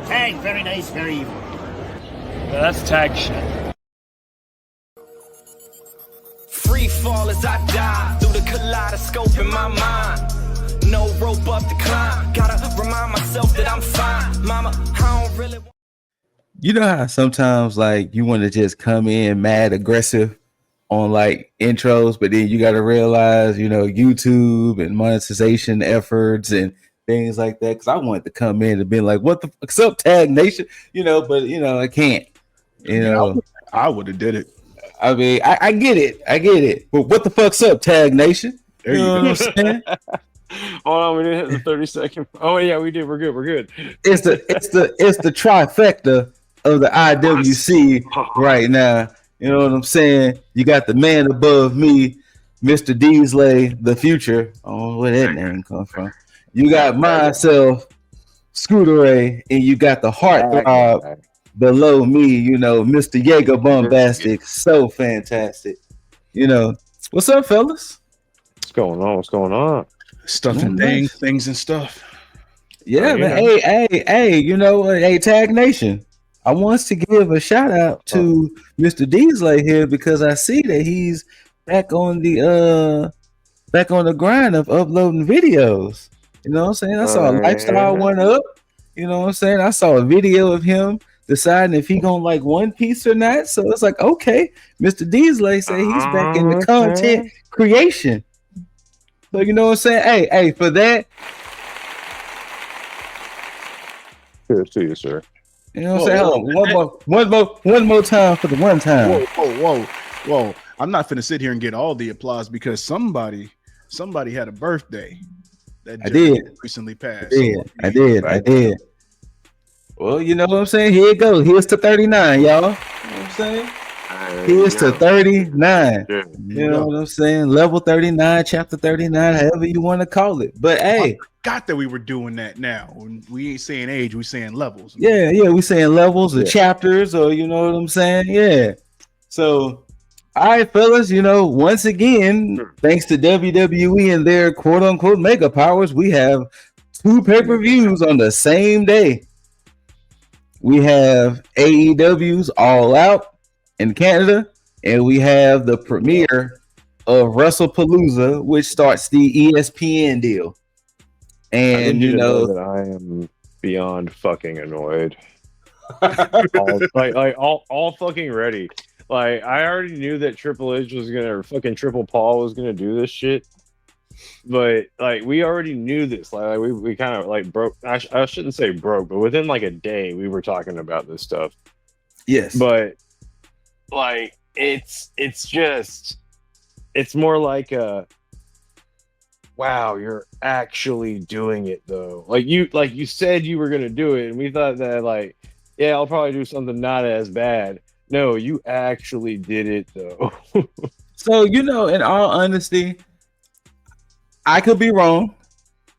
Tag, very nice, very evil. Yeah, that's tag shit. Free fall as I die through the kaleidoscope in my mind. No rope up to climb. Gotta remind myself that I'm fine. Mama, I don't really want. You know how sometimes like you want to just come in mad aggressive on like intros, but then you got to realize, you know, YouTube and monetization efforts and things like that. Because I wanted to come in and be like, "What the fuck's up, Tag Nation?" You know, but you know, I can't. You know, I would have did it. I mean, I get it. But what the fuck's up, Tag Nation? There you know go. what I'm saying? Hold on, we didn't hit the 30-second. Oh yeah, we did. We're good. It's the trifecta of the IWC right now. You know what I'm saying? You got the man above me, Mr. Deasley, the future. Oh, where that name come from? You got myself, ScooterRay, and you got the heartthrob below me. You know, Mr. Jaeger Bombastic, so fantastic. You know, what's up, fellas? What's going on? Stuff and things and stuff. Yeah, man. Hey, you know, hey, Tag Nation. I want to give a shout out to Mr. Deasley here because I see that he's back on the grind of uploading videos. You know what I'm saying? I saw a lifestyle one up. You know what I'm saying? I saw a video of him deciding if he gonna like One Piece or not. So it's like, okay, Mr. Deasley say he's back in the content creation. So you know what I'm saying? Hey, for that. Cheers to you, sir. You know what I'm saying? One more time for the one time. Whoa. I'm not finna sit here and get all the applause because somebody had a birthday that I did recently passed. I did. Well, you know what I'm saying? Here it goes. Here's to 39, y'all. You know what I'm saying? Here's to 39. Yeah. You know what I'm saying? Level 39, chapter 39, however you want to call it. But hey, got that we were doing that now. We ain't saying age, we saying levels. Yeah, we saying levels or chapters, or you know what I'm saying? Yeah. So, all right, fellas, you know, once again, thanks to WWE and their quote unquote mega powers, we have 2 pay-per-views on the same day. We have AEW's All Out in Canada, and we have the premiere of Wrestlepalooza, which starts the ESPN deal. And you know that I am beyond fucking annoyed. all fucking ready. Like I already knew that Triple H was gonna fucking Triple Paul was gonna do this shit, but like we already knew this. Like we kind of like broke. I shouldn't say broke, but within like a day we were talking about this stuff. Yes, but like it's more like a. Wow, you're actually doing it though. Like you said you were gonna do it, and we thought that like, yeah, I'll probably do something not as bad. No, you actually did it though. So you know, in all honesty, I could be wrong.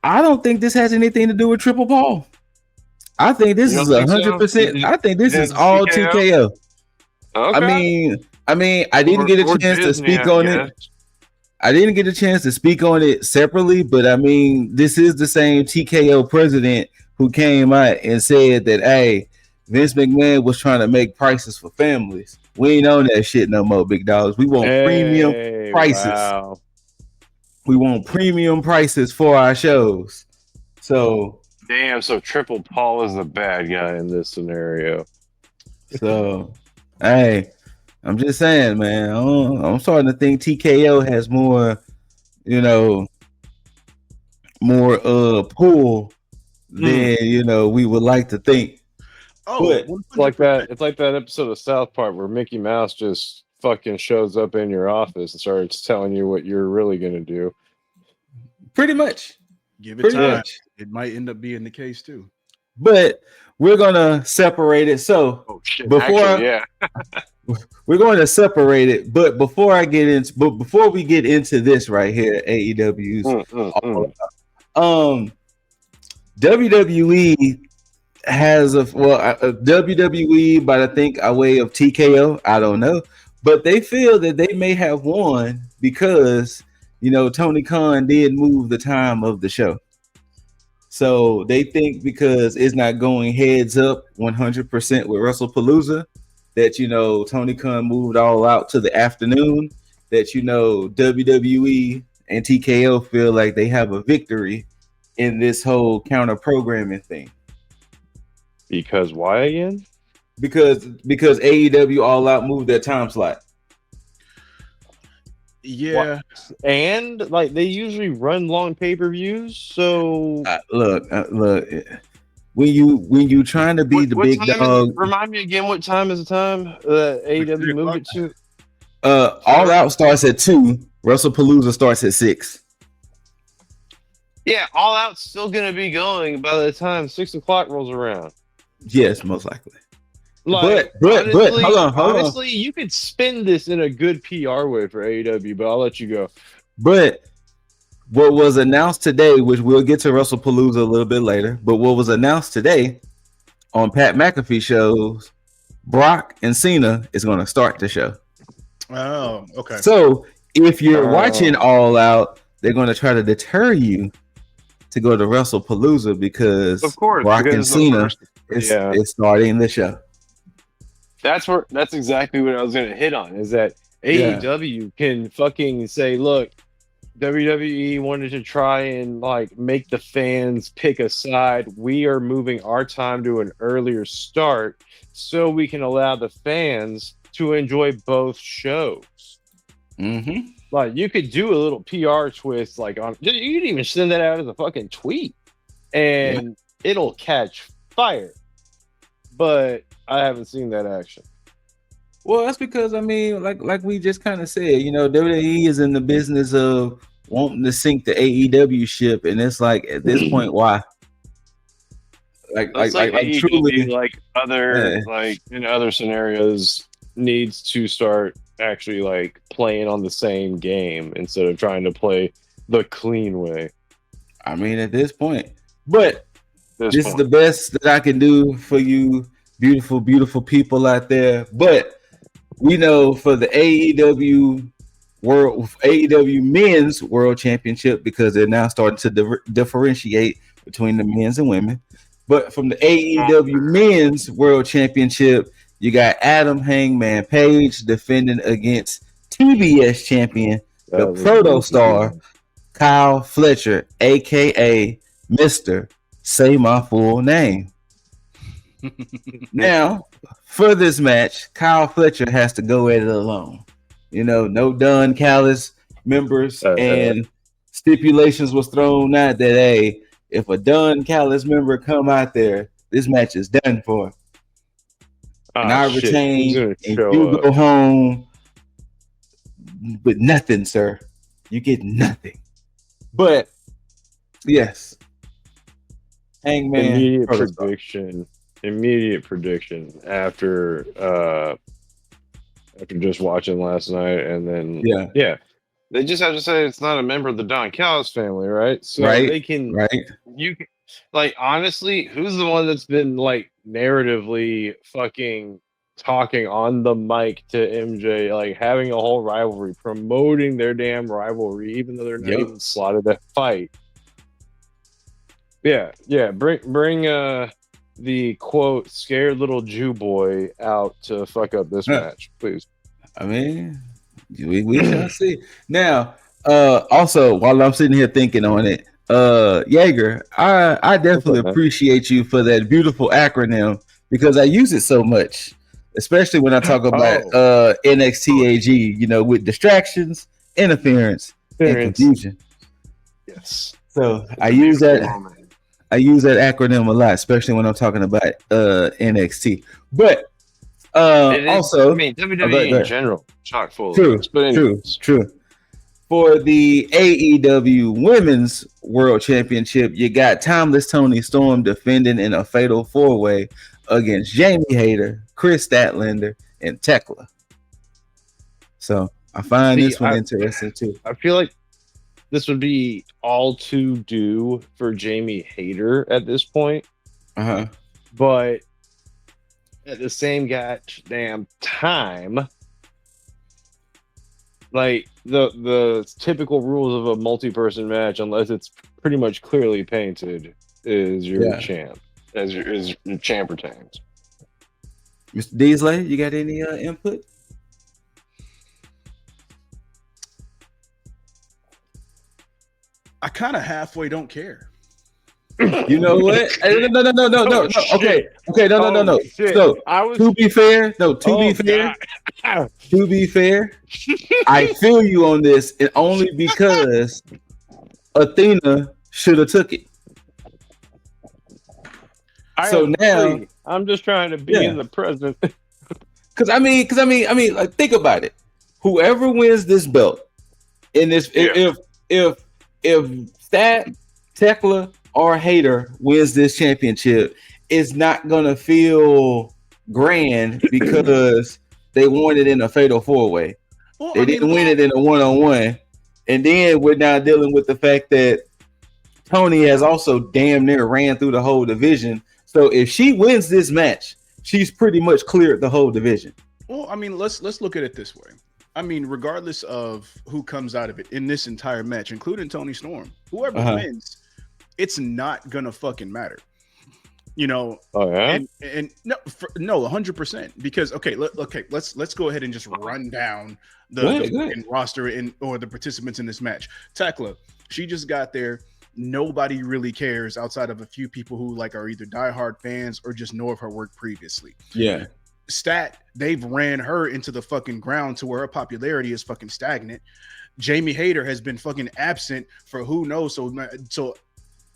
I don't think this has anything to do with Triple Paul. I think this is 100%. I think this is all TKO. Okay. I mean, I didn't get a chance to speak on it. I didn't get a chance to speak on it separately, but I mean, this is the same TKO president who came out and said that, hey, Vince McMahon was trying to make prices for families. We ain't on that shit no more, big dogs. We want premium prices. Wow. We want premium prices for our shows. So, damn, so Triple Paul is the bad guy in this scenario. So, hey, I'm just saying, man. I'm starting to think TKO has more, you know, more pull than you know we would like to think. Oh, but it's like that. It's like that episode of South Park where Mickey Mouse just fucking shows up in your office and starts telling you what you're really gonna do. Pretty much. Give it time. It might end up being the case too. But we're gonna separate it. So we're going to separate it. But before we get into this right here, AEW's WWE has WWE, but I think a way of TKO. I don't know, but they feel that they may have won because you know Tony Khan did move the time of the show. So they think because it's not going heads up 100% with WrestlePalooza, that Tony Khan moved All Out to the afternoon. That WWE and TKO feel like they have a victory in this whole counter programming thing. Because why again? Because AEW All Out moved their time slot. Yeah, and like they usually run long pay-per-views, so look. When you trying to be the big dog, remind me again. What time is the time that AEW moved it to? All Out starts at 2. WrestlePalooza starts at 6. Yeah, All Out's still gonna be going by the time 6 o'clock rolls around. Yes, most likely. Like, but hold on. Honestly, you could spin this in a good PR way for AEW, but I'll let you go. But what was announced today, which we'll get to WrestlePalooza a little bit later, but what was announced today on Pat McAfee shows, Brock and Cena is going to start the show. Oh, okay. So if you're watching All Out, they're going to try to deter you to go to WrestlePalooza because of course, Brock and Cena is starting the show. That's exactly what I was going to hit on, is that AEW can fucking say, look, WWE wanted to try and like make the fans pick a side. We are moving our time to an earlier start so we can allow the fans to enjoy both shows. Mm-hmm. Like, you could do a little PR twist, like you could even send that out as a fucking tweet, and it'll catch fire. But I haven't seen that action. Well, that's because like we just kind of said, WWE is in the business of wanting to sink the AEW ship, and it's like at this point, why? Like truly, like other like in other scenarios, needs to start actually like playing on the same game instead of trying to play the clean way. I mean, at this point, but this is the best that I can do for you, beautiful, beautiful people out there. But we know for the AEW Men's World Championship, because they're now starting to differentiate between the men's and women. But from the AEW Men's World Championship, you got Adam Hangman Page defending against TBS champion, the Proto Star, Kyle Fletcher, aka Mr. Say My Full Name. Now, for this match, Kyle Fletcher has to go at it alone. No Don Callis members, and stipulations was thrown out that, hey, if a Don Callis member come out there, this match is done for. And I retain, and you go home with nothing, sir. You get nothing. But yes, Hangman. Immediate prediction after just watching last night, and then they just have to say it's not a member of the Don Callis family, right? So they can, you can, like, honestly, who's the one that's been like narratively fucking talking on the mic to MJ, like having a whole rivalry, promoting their damn rivalry, even though they're not even slotted that fight. Bring the quote scared little Jew boy out to fuck up this match, please. I mean, we shall see. Now, also, while I'm sitting here thinking on it, Jaeger, I definitely appreciate you for that beautiful acronym, because I use it so much, especially when I talk about NXT AG, with distractions, interference, and confusion. Yes. So I use that acronym a lot, especially when I'm talking about NXT. But also, WWE in general, chock full. True. For the AEW Women's World Championship, you got Timeless Toni Storm defending in a fatal 4-way against Jamie Hayter, Chris Statlander, and Tekla. So I find this one interesting too. I feel like this would be all to do for Jamie Hayter at this point. But at the same goddamn time, like the typical rules of a multi-person match, unless it's pretty much clearly painted, is your champ, as your champ retains. Mr. Deasley, you got any input? I kind of halfway don't care. You know what? No. Okay, no. Shit. So to be fair, I feel you on this, and only because Athena should have took it. Now I'm just trying to be in the present. Because I mean, like, think about it. Whoever wins this belt in this, if Stat, Tekla, or Hater wins this championship, it's not gonna feel grand because they won it in a fatal 4-way. Well, they didn't win it in a 1-on-1, and then we're now dealing with the fact that Tony has also damn near ran through the whole division. So if she wins this match, she's pretty much cleared the whole division. Well, I mean, let's look at it this way. I mean, regardless of who comes out of it in this entire match, including Toni Storm, whoever wins, it's not gonna fucking matter. You know, and no, 100%. Because let's go ahead and just run down the roster or the participants in this match. Tekla, she just got there. Nobody really cares outside of a few people who like are either diehard fans or just know of her work previously. Yeah. Stat, they've ran her into the fucking ground to where her popularity is fucking stagnant. Jamie Hayter has been fucking absent for who knows. So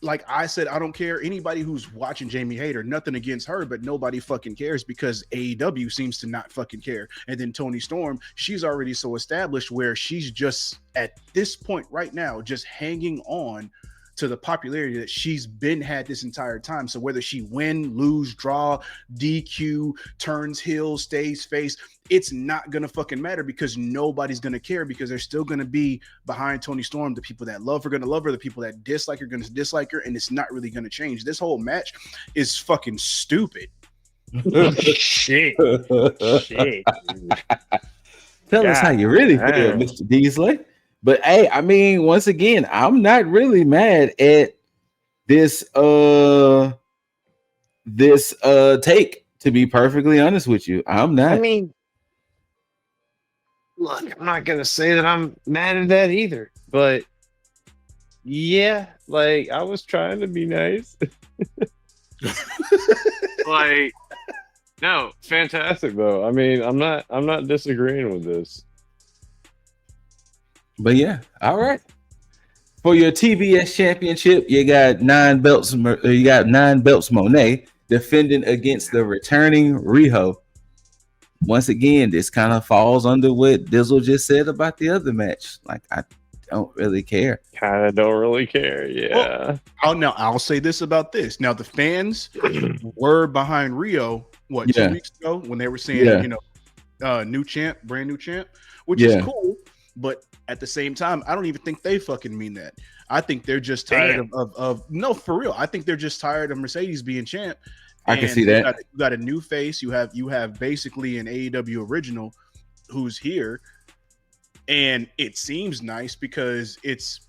like I said, I don't care. Anybody who's watching Jamie Hayter, nothing against her, but nobody fucking cares because AEW seems to not fucking care. And then Toni Storm, she's already so established where she's just at this point right now, just hanging on to the popularity that she's had this entire time. So whether she win, lose, draw, DQ, turns heel, stays face, it's not gonna fucking matter because nobody's gonna care because they're still gonna be behind Toni Storm. The people that love her gonna love her, the people that dislike her gonna dislike her, and it's not really gonna change. This whole match is fucking stupid. Shit. Tell us how you really feel, Mr. Deasley. But hey, I mean, once again, I'm not really mad at this take, to be perfectly honest with you. I'm not. I mean, look, I'm not gonna say that I'm mad at that either, but yeah, like I was trying to be nice. Like, no, fantastic though. I mean, I'm not disagreeing with this. But yeah, all right. For your TBS championship, you got 9 belts. You got 9 belts. Monet defending against the returning Riho. Once again, this kind of falls under what Dizzle just said about the other match. Like, I don't really care. Kind of don't really care. Yeah. Well, I'll say this about this. Now, the fans were behind Riho. 2 weeks ago when they were saying, new champ, brand new champ, which is cool. But at the same time, I don't even think they fucking mean that. I think they're just tired of no, for real. I think they're just tired of Mercedes being champ. I can see that. You got a new face. You have basically an AEW original who's here, and it seems nice because it's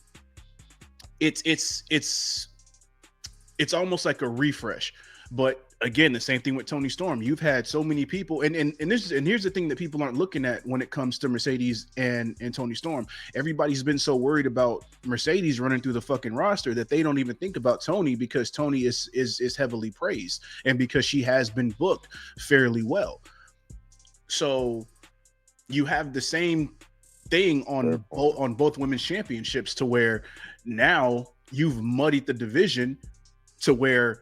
almost like a refresh. But again, the same thing with Toni Storm. You've had so many people, and here's the thing that people aren't looking at when it comes to Mercedes and Toni Storm. Everybody's been so worried about Mercedes running through the fucking roster that they don't even think about Toni because Toni is heavily praised and because she has been booked fairly well. So you have the same thing on both women's championships to where now you've muddied the division to where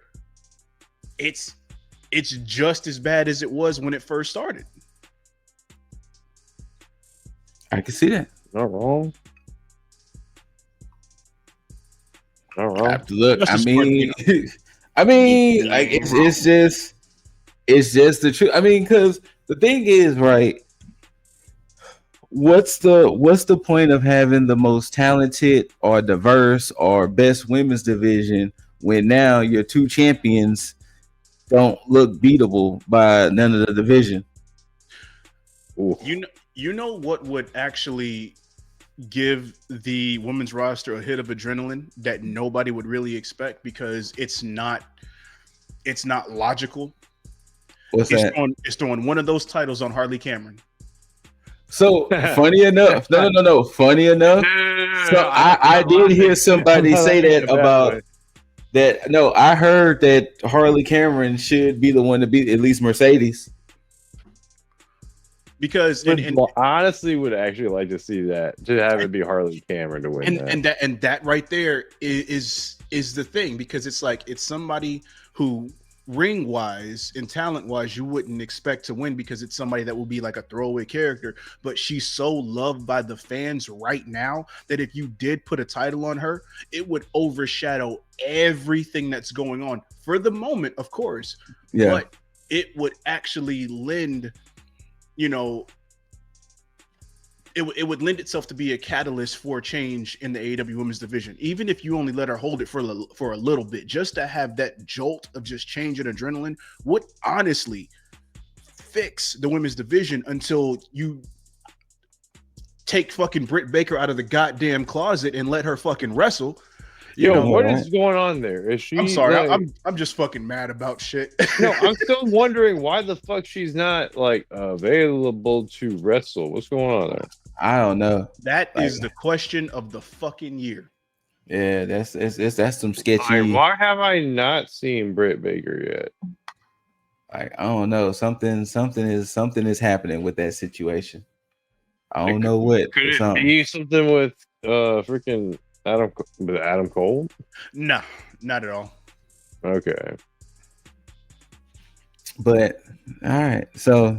it's just as bad as it was when it first started. I can see that. Not wrong. I have to look. I mean, like it's just the truth. I mean, because the thing is, right? What's the point of having the most talented or diverse or best women's division when now your 2 champions don't look beatable by none of the division? You know what would actually give the women's roster a hit of adrenaline that nobody would really expect because it's not logical. What's that? It's throwing one of those titles on Harley Cameron. So funny enough, no. Funny enough. So I did hear somebody say that about that. No, I heard that Harley Cameron should be the one to beat at least Mercedes. Because honestly, would actually like to see that, to have it be Harley Cameron to win and that right there is the thing, because it's like it's somebody who ring wise and talent wise you wouldn't expect to win because it's somebody that will be like a throwaway character, but she's so loved by the fans right now that if you did put a title on her, it would overshadow everything that's going on for the moment, of course. Yeah, but it would actually lend, you know, it would lend itself to be a catalyst for change in the AEW women's division, even if you only let her hold it for a little bit. Just to have that jolt of just change and adrenaline would honestly fix the women's division until you take fucking Britt Baker out of the goddamn closet and let her fucking wrestle. What is going on there? Is she? I'm sorry, like, I'm just fucking mad about shit. No, I'm still wondering why the fuck she's not like available to wrestle. What's going on there? I don't know. That is the question of the fucking year. Yeah, that's some sketchy. Like, why have I not seen Britt Baker yet? Like, I don't know. Something is happening with that situation. I don't know what. Could it be something with freaking Adam Cole? No, not at all. Okay. But all right, so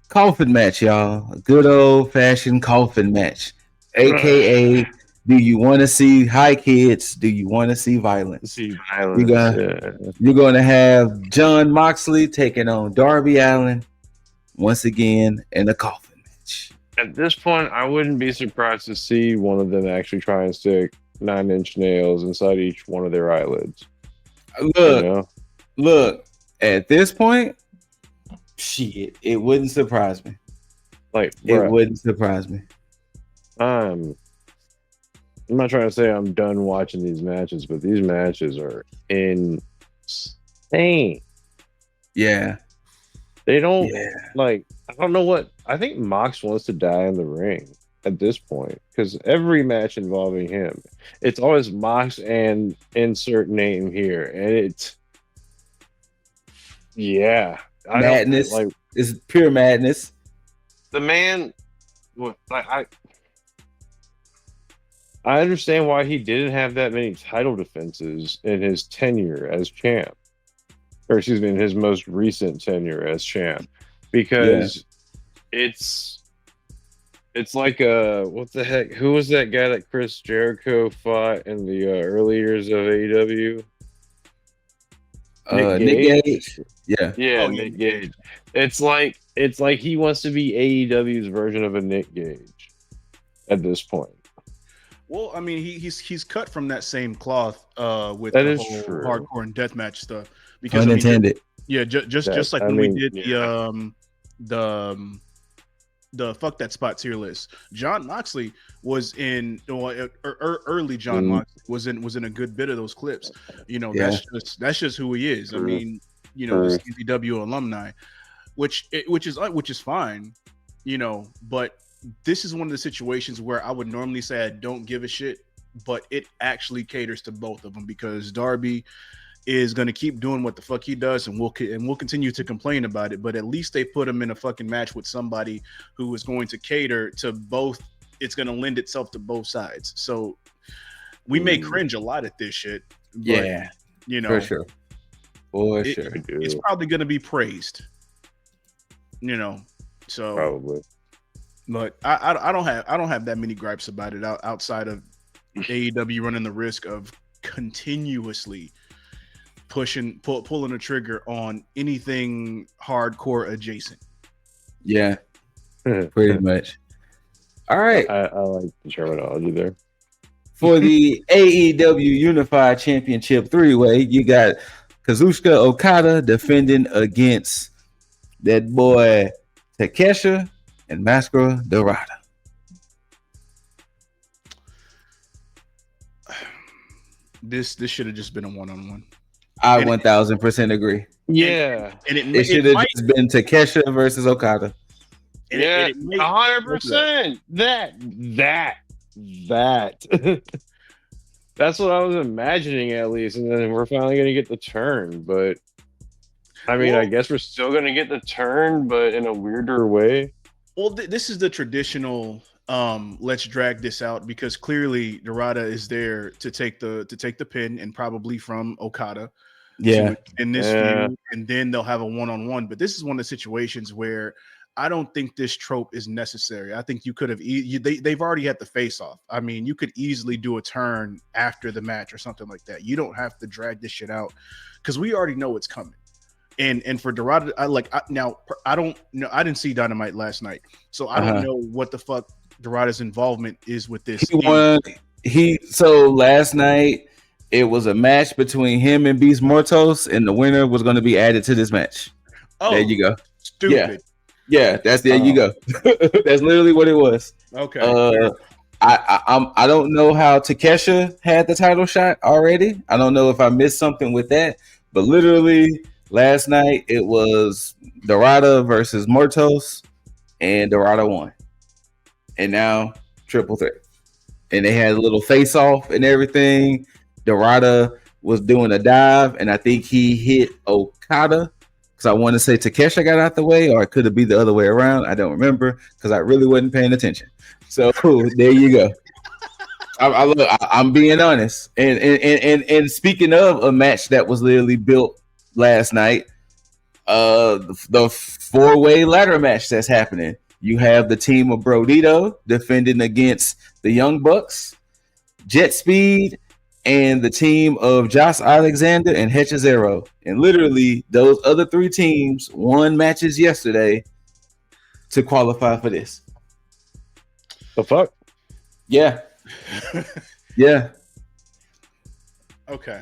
coffin match, y'all. A good old fashioned coffin match, aka do you want to see high kids? Do you want to see violence? You're gonna have Jon Moxley taking on Darby Allin once again in a coffin match. At this point, I wouldn't be surprised to see one of them actually try and stick 9-inch nails inside each one of their eyelids. Look. At this point, shit, it wouldn't surprise me. Like, it wouldn't surprise me. I'm not trying to say I'm done watching these matches, but these matches are insane. Yeah. They don't like. I don't know what. I think Mox wants to die in the ring at this point because every match involving him, it's always Mox and insert name here, and it's. Yeah, madness. Like, it's pure madness. The man, I understand why he didn't have that many title defenses in his tenure as champ, or excuse me, in his most recent tenure as champ, because it's like what the heck? Who was that guy that Chris Jericho fought in the early years of AEW? Nick Gage. Yeah. Nick Gage. It's like he wants to be AEW's version of a Nick Gage at this point. Well, I mean, he's cut from that same cloth with that the whole true. Hardcore and deathmatch stuff. Because unintended. Just like when we did the fuck that spot tier list. Jon Moxley was in early. Jon Moxley was in a good bit of those clips. That's just who he is. I mean, the CZW alumni, which is fine, but this is one of the situations where I would normally say I don't give a shit, but it actually caters to both of them because Darby is going to keep doing what the fuck he does, and we'll continue to complain about it, but at least they put him in a fucking match with somebody who is going to cater to both. It's going to lend itself to both sides. So we may cringe a lot at this shit, but for sure. It's probably going to be praised, so probably. But I don't have that many gripes about it outside of AEW running the risk of continuously pulling a trigger on anything hardcore adjacent. Yeah, pretty much. All right. I like the terminology there. For the AEW Unified Championship 3-way, you got Kazuchika Okada defending against that boy Takeshita and Mascara Dorada. This should have just been a 1-on-1. I 1000% agree. Yeah, And It should have just been Takesha versus Okada. yeah, 100%. That. That's what I was imagining, at least, and then we're finally gonna get the turn. But I mean, I guess we're still gonna get the turn, but in a weirder way. Well, this is the traditional. Let's drag this out because clearly Dorada is there to take the pin and probably from Okada. Yeah, in this view, and then they'll have a 1-on-1. But this is one of the situations where I don't think this trope is necessary. I think you could have they've already had the face off. I mean, you could easily do a turn after the match or something like that. You don't have to drag this shit out because we already know it's coming. And for Dorada, I don't know. I didn't see Dynamite last night, so I don't know what the fuck Dorada's involvement is with this. So last night it was a match between him and Beast Mortos, and the winner was going to be added to this match. Oh, there you go. Stupid. Yeah, there you go. That's literally what it was. Okay. I don't know how Takesha had the title shot already. I don't know if I missed something with that, but literally last night it was Dorada versus Mortos, and Dorada won. And now triple threat. And they had a little face off and everything. Dorada was doing a dive, and I think he hit Okada. I want to say Takesha got out the way, or it could have been the other way around. I don't remember because I really wasn't paying attention. So there you go. I'm being honest. And speaking of a match that was literally built last night, the four-way ladder match that's happening. You have the team of Brodito defending against the Young Bucks, Jet Speed, and the team of Josh Alexander and Hechizero. And literally, those other three teams won matches yesterday to qualify for this. The fuck? Yeah. Yeah. Okay.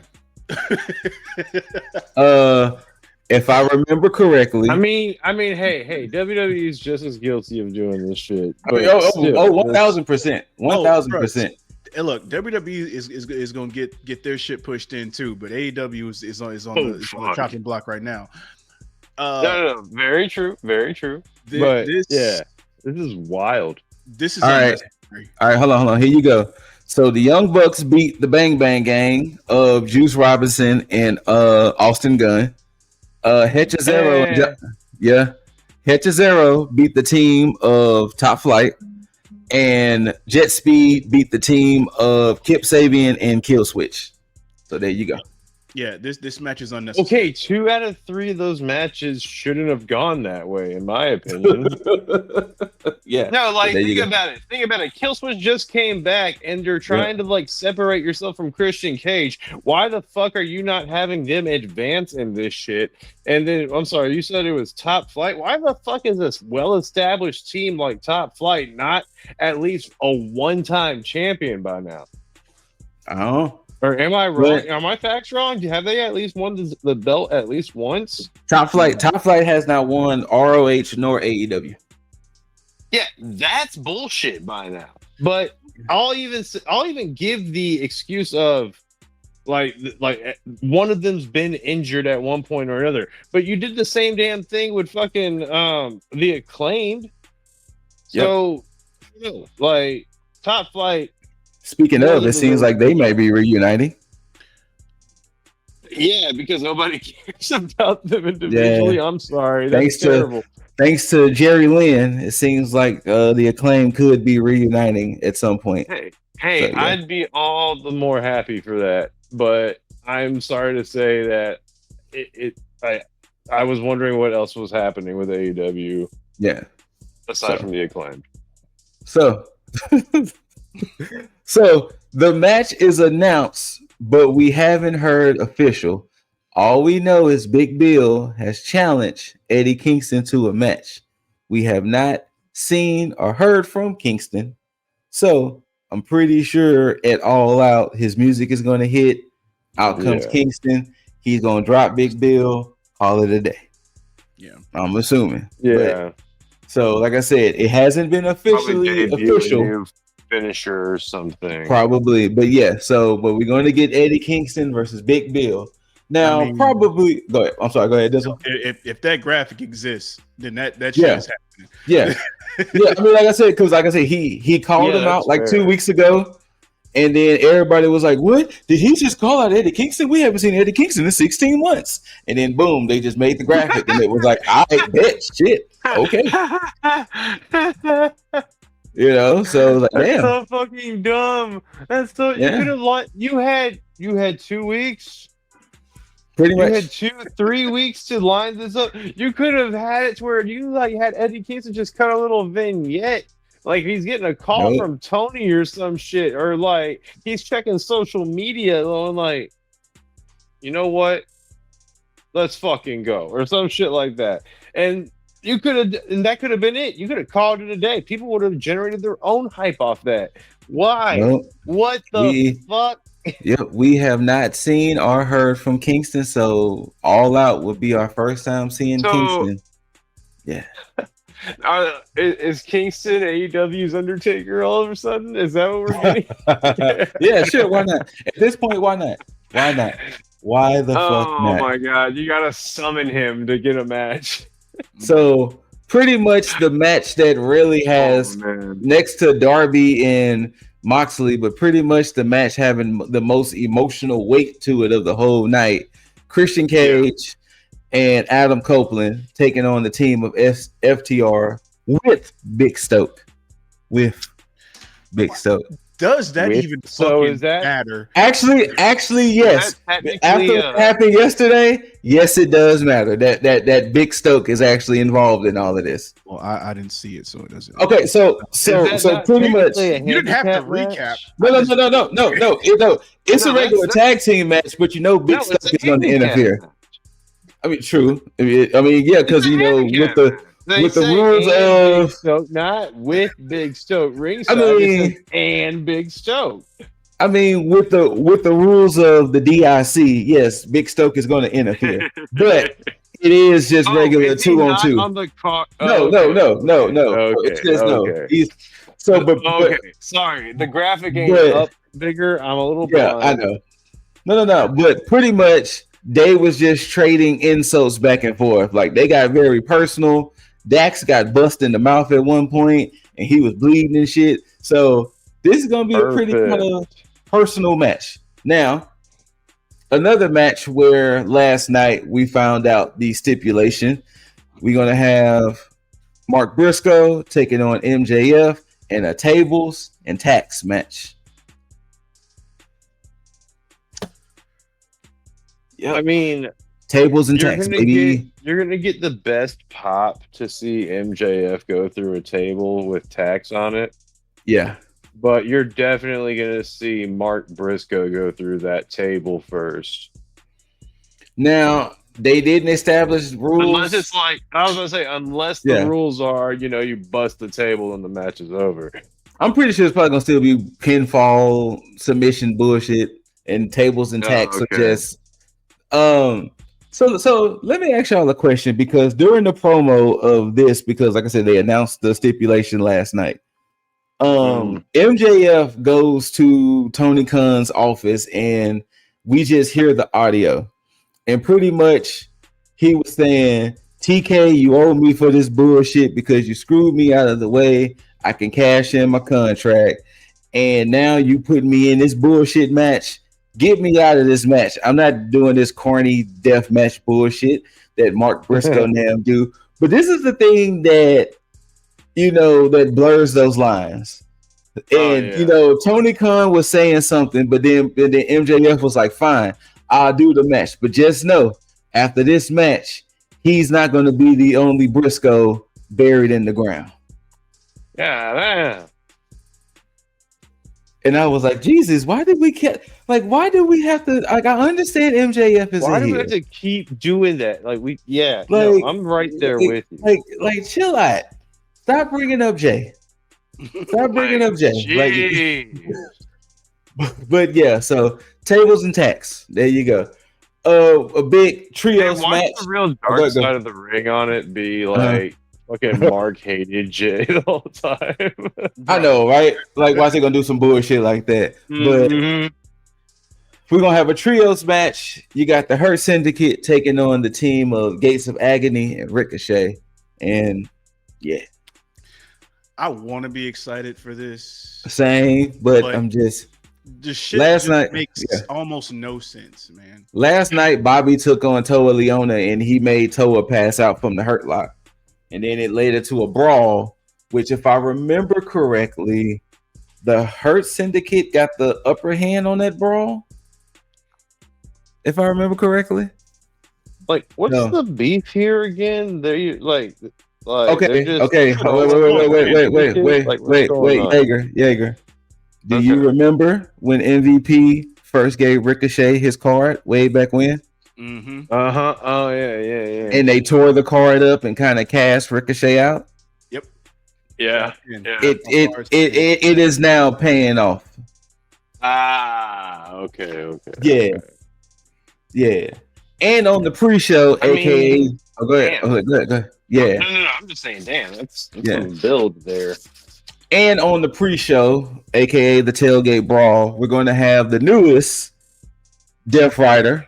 If I remember correctly. I mean, hey, WWE is just as guilty of doing this shit. 1,000%. 1,000%. And look, WWE is going to get their shit pushed in too, but AEW is on the chopping block right now. No, very true, very true. This is wild. This is all right. All right, hold on. Here you go. So the Young Bucks beat the Bang Bang Gang of Juice Robinson and Austin Gunn. Hechizero beat the team of Top Flight. And Jet Speed beat the team of Kip Sabian and Kill Switch. So there you go. Yeah, this match is unnecessary. Okay, 2 out of 3 of those matches shouldn't have gone that way, in my opinion. Yeah. No, like, think about it. Kill Switch just came back, and you're trying to, like, separate yourself from Christian Cage. Why the fuck are you not having them advance in this shit? And then, I'm sorry, you said it was Top Flight. Why the fuck is this well-established team like Top Flight not at least a one-time champion by now? Oh. Or am I wrong? Are my facts wrong? Have they at least won the belt at least once? Top Flight has not won ROH nor AEW. Yeah, that's bullshit by now. But I'll even give the excuse of like one of them's been injured at one point or another. But you did the same damn thing with fucking the Acclaimed. So like Top Flight. Speaking of, it seems like they may be reuniting. Yeah, because nobody cares about them individually. Yeah. I'm sorry. That's terrible. Thanks to Jerry Lynn, it seems like the Acclaim could be reuniting at some point. Hey, so, I'd be all the more happy for that. But I'm sorry to say that I was wondering what else was happening with AEW. Yeah. Aside from the Acclaim. So the match is announced, but we haven't heard official. All we know is Big Bill has challenged Eddie Kingston to a match. We have not seen or heard from Kingston. So I'm pretty sure at All Out, his music is going to hit. Out comes Kingston. He's going to drop Big Bill, call it a day. Yeah. I'm assuming. Yeah. So like I said, it hasn't been officially official. finisher or something. Probably, but yeah. So, but we're going to get Eddie Kingston versus Big Bill. Now, probably. Go ahead. I'm sorry. Go ahead. This one. If that graphic exists, then that shit is happening. Yeah, yeah. I mean, like I said, he called him out like 2 weeks ago, and then everybody was like, "What? Did he just call out Eddie Kingston? We haven't seen Eddie Kingston in 16 months." And then boom, they just made the graphic, and it was like, "I bet shit, okay." You know, so like, that's damn, so fucking dumb. That's so you could have you had 2 weeks. Pretty much. You had 3 weeks to line this up. You could have had it to where you like had Eddie Kingston just cut a little vignette. Like he's getting a call from Tony or some shit, or like he's checking social media and like, you know what? Let's fucking go, or some shit like that. And you could have, and that could have been it. You could have called it a day. People would have generated their own hype off that. Why? Nope. What the fuck? Yep, we have not seen or heard from Kingston, so All Out would be our first time seeing Kingston. Yeah. Is Kingston AEW's Undertaker all of a sudden? Is that what we're getting? Yeah, sure. Why not? At this point, why not? Why not? Why the fuck not? Oh my god, you gotta summon him to get a match. So pretty much the match that really has next to Darby and Moxley, but pretty much the match having the most emotional weight to it of the whole night. Christian Cage and Adam Copeland taking on the team of FTR with Big Stoke. Does that even fucking matter? Actually, yes. After what happened yesterday, yes, it does matter. That Big Stoke is actually involved in all of this. Well, I didn't see it, so it doesn't. Okay, so pretty much you didn't have to recap. No. It's a regular tag team match, but you know Big Stoke is going to interfere. I mean, true. I mean, yeah, because you know with the rules of Big Stoke, not with Big Stoke ringside, and Big Stoke. I mean, with the rules of the DIC, yes, Big Stoke is going to interfere, but it is just regular 2-on-2. On the car? No. Okay, it's just no. But sorry, the graphic ain't up bigger. I'm a little blind. I know. No. But pretty much, they was just trading insults back and forth. Like they got very personal. Dax got busted in the mouth at one point, and he was bleeding and shit. So this is gonna be a pretty kind of personal match. Now, another match where last night we found out the stipulation. We're gonna have Mark Briscoe taking on MJF in a tables and tax match. Yeah, I mean, tables and tax, baby. You're gonna get the best pop to see MJF go through a table with tax on it. Yeah, but you're definitely gonna see Mark Briscoe go through that table first. Now they didn't establish rules. Unless it's like I was gonna say, unless the rules are, you bust the table and the match is over. I'm pretty sure it's probably gonna still be pinfall submission bullshit and tables and tax are just. So let me ask y'all a question, because during the promo of this, because like I said, they announced the stipulation last night. MJF goes to Tony Khan's office and we just hear the audio, and pretty much he was saying, TK, you owe me for this bullshit because you screwed me out of the way. I can cash in my contract, and now you put me in this bullshit match. Get me out of this match. I'm not doing this corny death match bullshit that Mark Briscoe now do. But this is the thing that, that blurs those lines. And, Tony Khan was saying something, but then MJF was like, fine, I'll do the match. But just know, after this match, he's not going to be the only Briscoe buried in the ground. Yeah, man. And I was like, Jesus, why did we have to, like, I understand MJF is why do we here. have to keep doing that? Like, I'm right there with you. Like, chill out. Stop bringing up Jay. Stop bringing up Jay. But yeah, so tables and tax. There you go. A big trios match. The real dark side of the ring on it be like Fucking Mark hated Jay the whole time. I know, right? Like, why is he gonna do some bullshit like that? But we're gonna have a trios match. You got the Hurt Syndicate taking on the team of Gates of Agony and Ricochet. And yeah, I want to be excited for this. Same, but I'm just the shit last night makes almost no sense, man. Last night, Bobby took on Toa Leona and he made Toa pass out from the Hurt Lock. And then it led to a brawl, which, if I remember correctly, the Hurt Syndicate got the upper hand on that brawl. If I remember correctly. Like, what's the beef here again? They like okay, just, okay. Wait, Jaeger. Do you remember when MVP first gave Ricochet his card way back when? Mm-hmm. Oh yeah. And they tore the card up and kind of cast Ricochet out. Yep. Yeah. It is now paying off. Okay. Yeah. And on the pre-show, aka go ahead. Yeah. No. I'm just saying, damn, that's some build there. And on the pre-show, aka the tailgate brawl, we're going to have the newest Death Rider,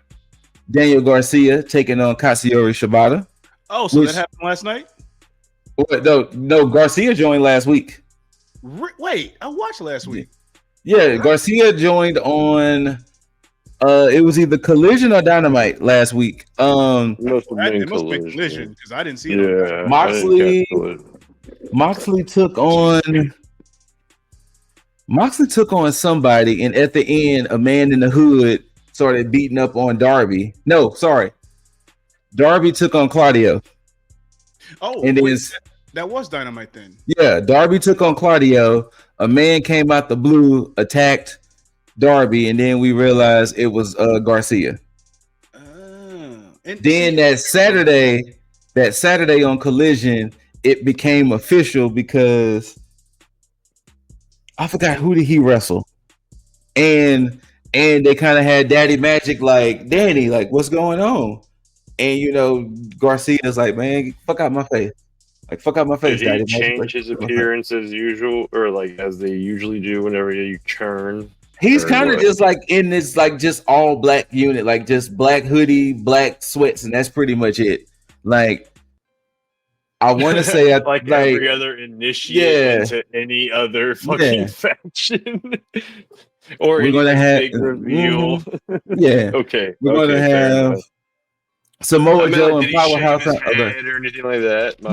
Daniel Garcia, taking on Katsuyori Shibata. Oh, so that happened last night? No, Garcia joined last week. Wait, I watched last week. Yeah, Garcia joined on it was either Collision or Dynamite last week. It must have been Collision because I didn't see it. Yeah, Moxley took on somebody, and at the end, a man in the hood started beating up on Darby. No, sorry. Darby took on Claudio. Oh, and that was Dynamite then. Yeah, Darby took on Claudio. A man came out the blue, attacked Darby, and then we realized it was Garcia. And then that Saturday on Collision, it became official because I forgot who did he wrestle, and they kind of had Daddy Magic like, Danny, like, what's going on? And Garcia's like, man, fuck out my face. Like, fuck out my face, Did Daddy he Magic. change his appearance as usual, or like as they usually do whenever you churn? He's kind of just like in this like just all black unit, like just black hoodie, black sweats, and that's pretty much it. Like, I want to say like every other initiate into any other fucking faction. Or we're gonna have big reveal. Yeah. Okay. We're gonna have Samoa Joe and Powerhouse or anything like that. No.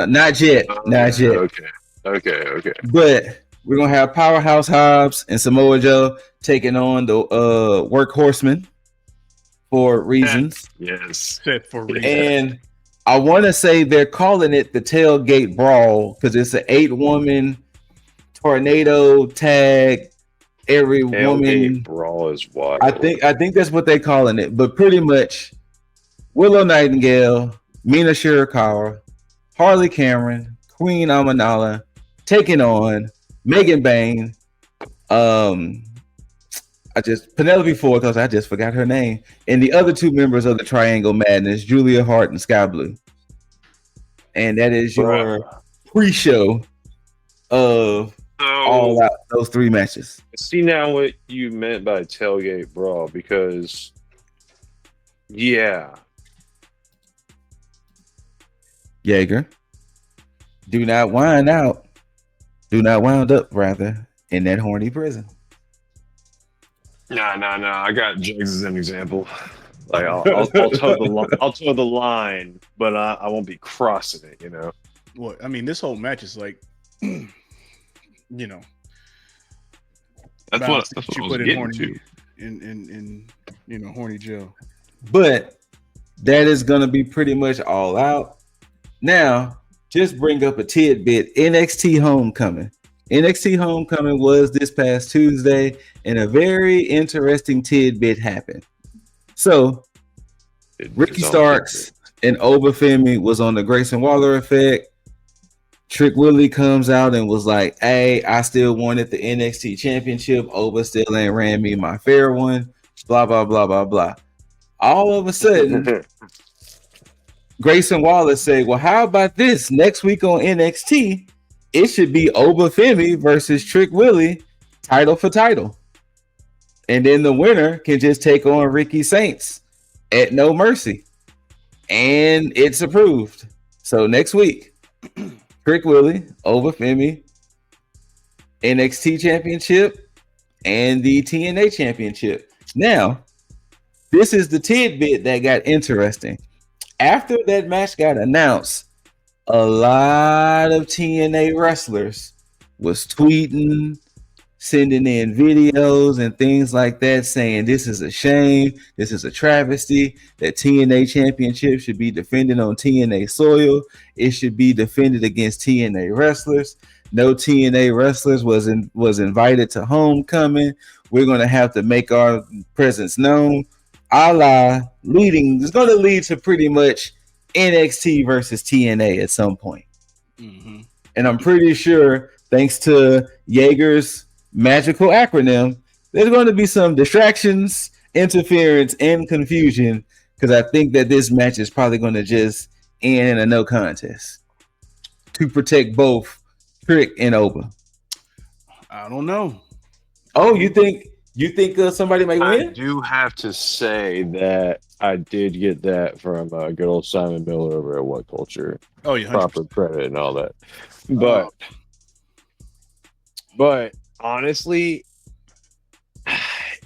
Not yet. Not yet. Okay. But we're gonna have Powerhouse Hobbs and Samoa Joe taking on the Workhorsemen for reasons. Yes. For reasons. And I want to say they're calling it the Tailgate Brawl because it's an 8-woman tornado tag. Every woman brawl is wild. I think that's what they're calling it. But pretty much, Willow Nightingale, Mina Shirakawa, Harley Cameron, Queen Amanala taking on Megan Bain. Penelope Ford, because I just forgot her name, and the other two members of the Triangle Madness, Julia Hart and Sky Blue. And that is your pre-show of All Out, those 3 matches. See now what you meant by tailgate brawl, because Jaeger, do not wind up rather in that horny prison. Nah. I got Juggs as an example. Like I'll toe the line, but I won't be crossing it. Well, I mean, this whole match is like, that's what you put in horny in horny Joe. But that is gonna be pretty much all out. Now, just bring up a tidbit. NXT Homecoming. NXT Homecoming was this past Tuesday, and a very interesting tidbit happened. So, Ricky Starks and Obafemi was on the Grayson Waller effect. Trick Willie comes out and was like, hey, I still wanted the NXT championship. Oba still ain't ran me my fair one. Blah, blah, blah, blah, blah. All of a sudden, Grayson Waller said, well, how about this? Next week on NXT, it should be Obafemi versus Trick Willie, title for title. And then the winner can just take on Ricky Saints at No Mercy. And it's approved. So next week, Trick Willie, Obafemi, NXT Championship, and the TNA Championship. Now, this is the tidbit that got interesting. After that match got announced, a lot of TNA wrestlers was tweeting, sending in videos and things like that, saying this is a shame, this is a travesty, that TNA Championship should be defended on TNA soil. It should be defended against TNA wrestlers. No TNA wrestlers was invited to homecoming. We're going to have to make our presence known. It's going to lead to pretty much NXT versus TNA at some point. Mm-hmm. And I'm pretty sure, thanks to Jaeger's magical acronym, there's going to be some distractions, interference, and confusion, because I think that this match is probably going to just end in a no contest to protect both Trick and Oba. I don't know. Oh, you think somebody might win? I do have to say that I did get that from good old Simon Miller over at What Culture. Oh, yeah, 100%. Proper credit and all that. But honestly,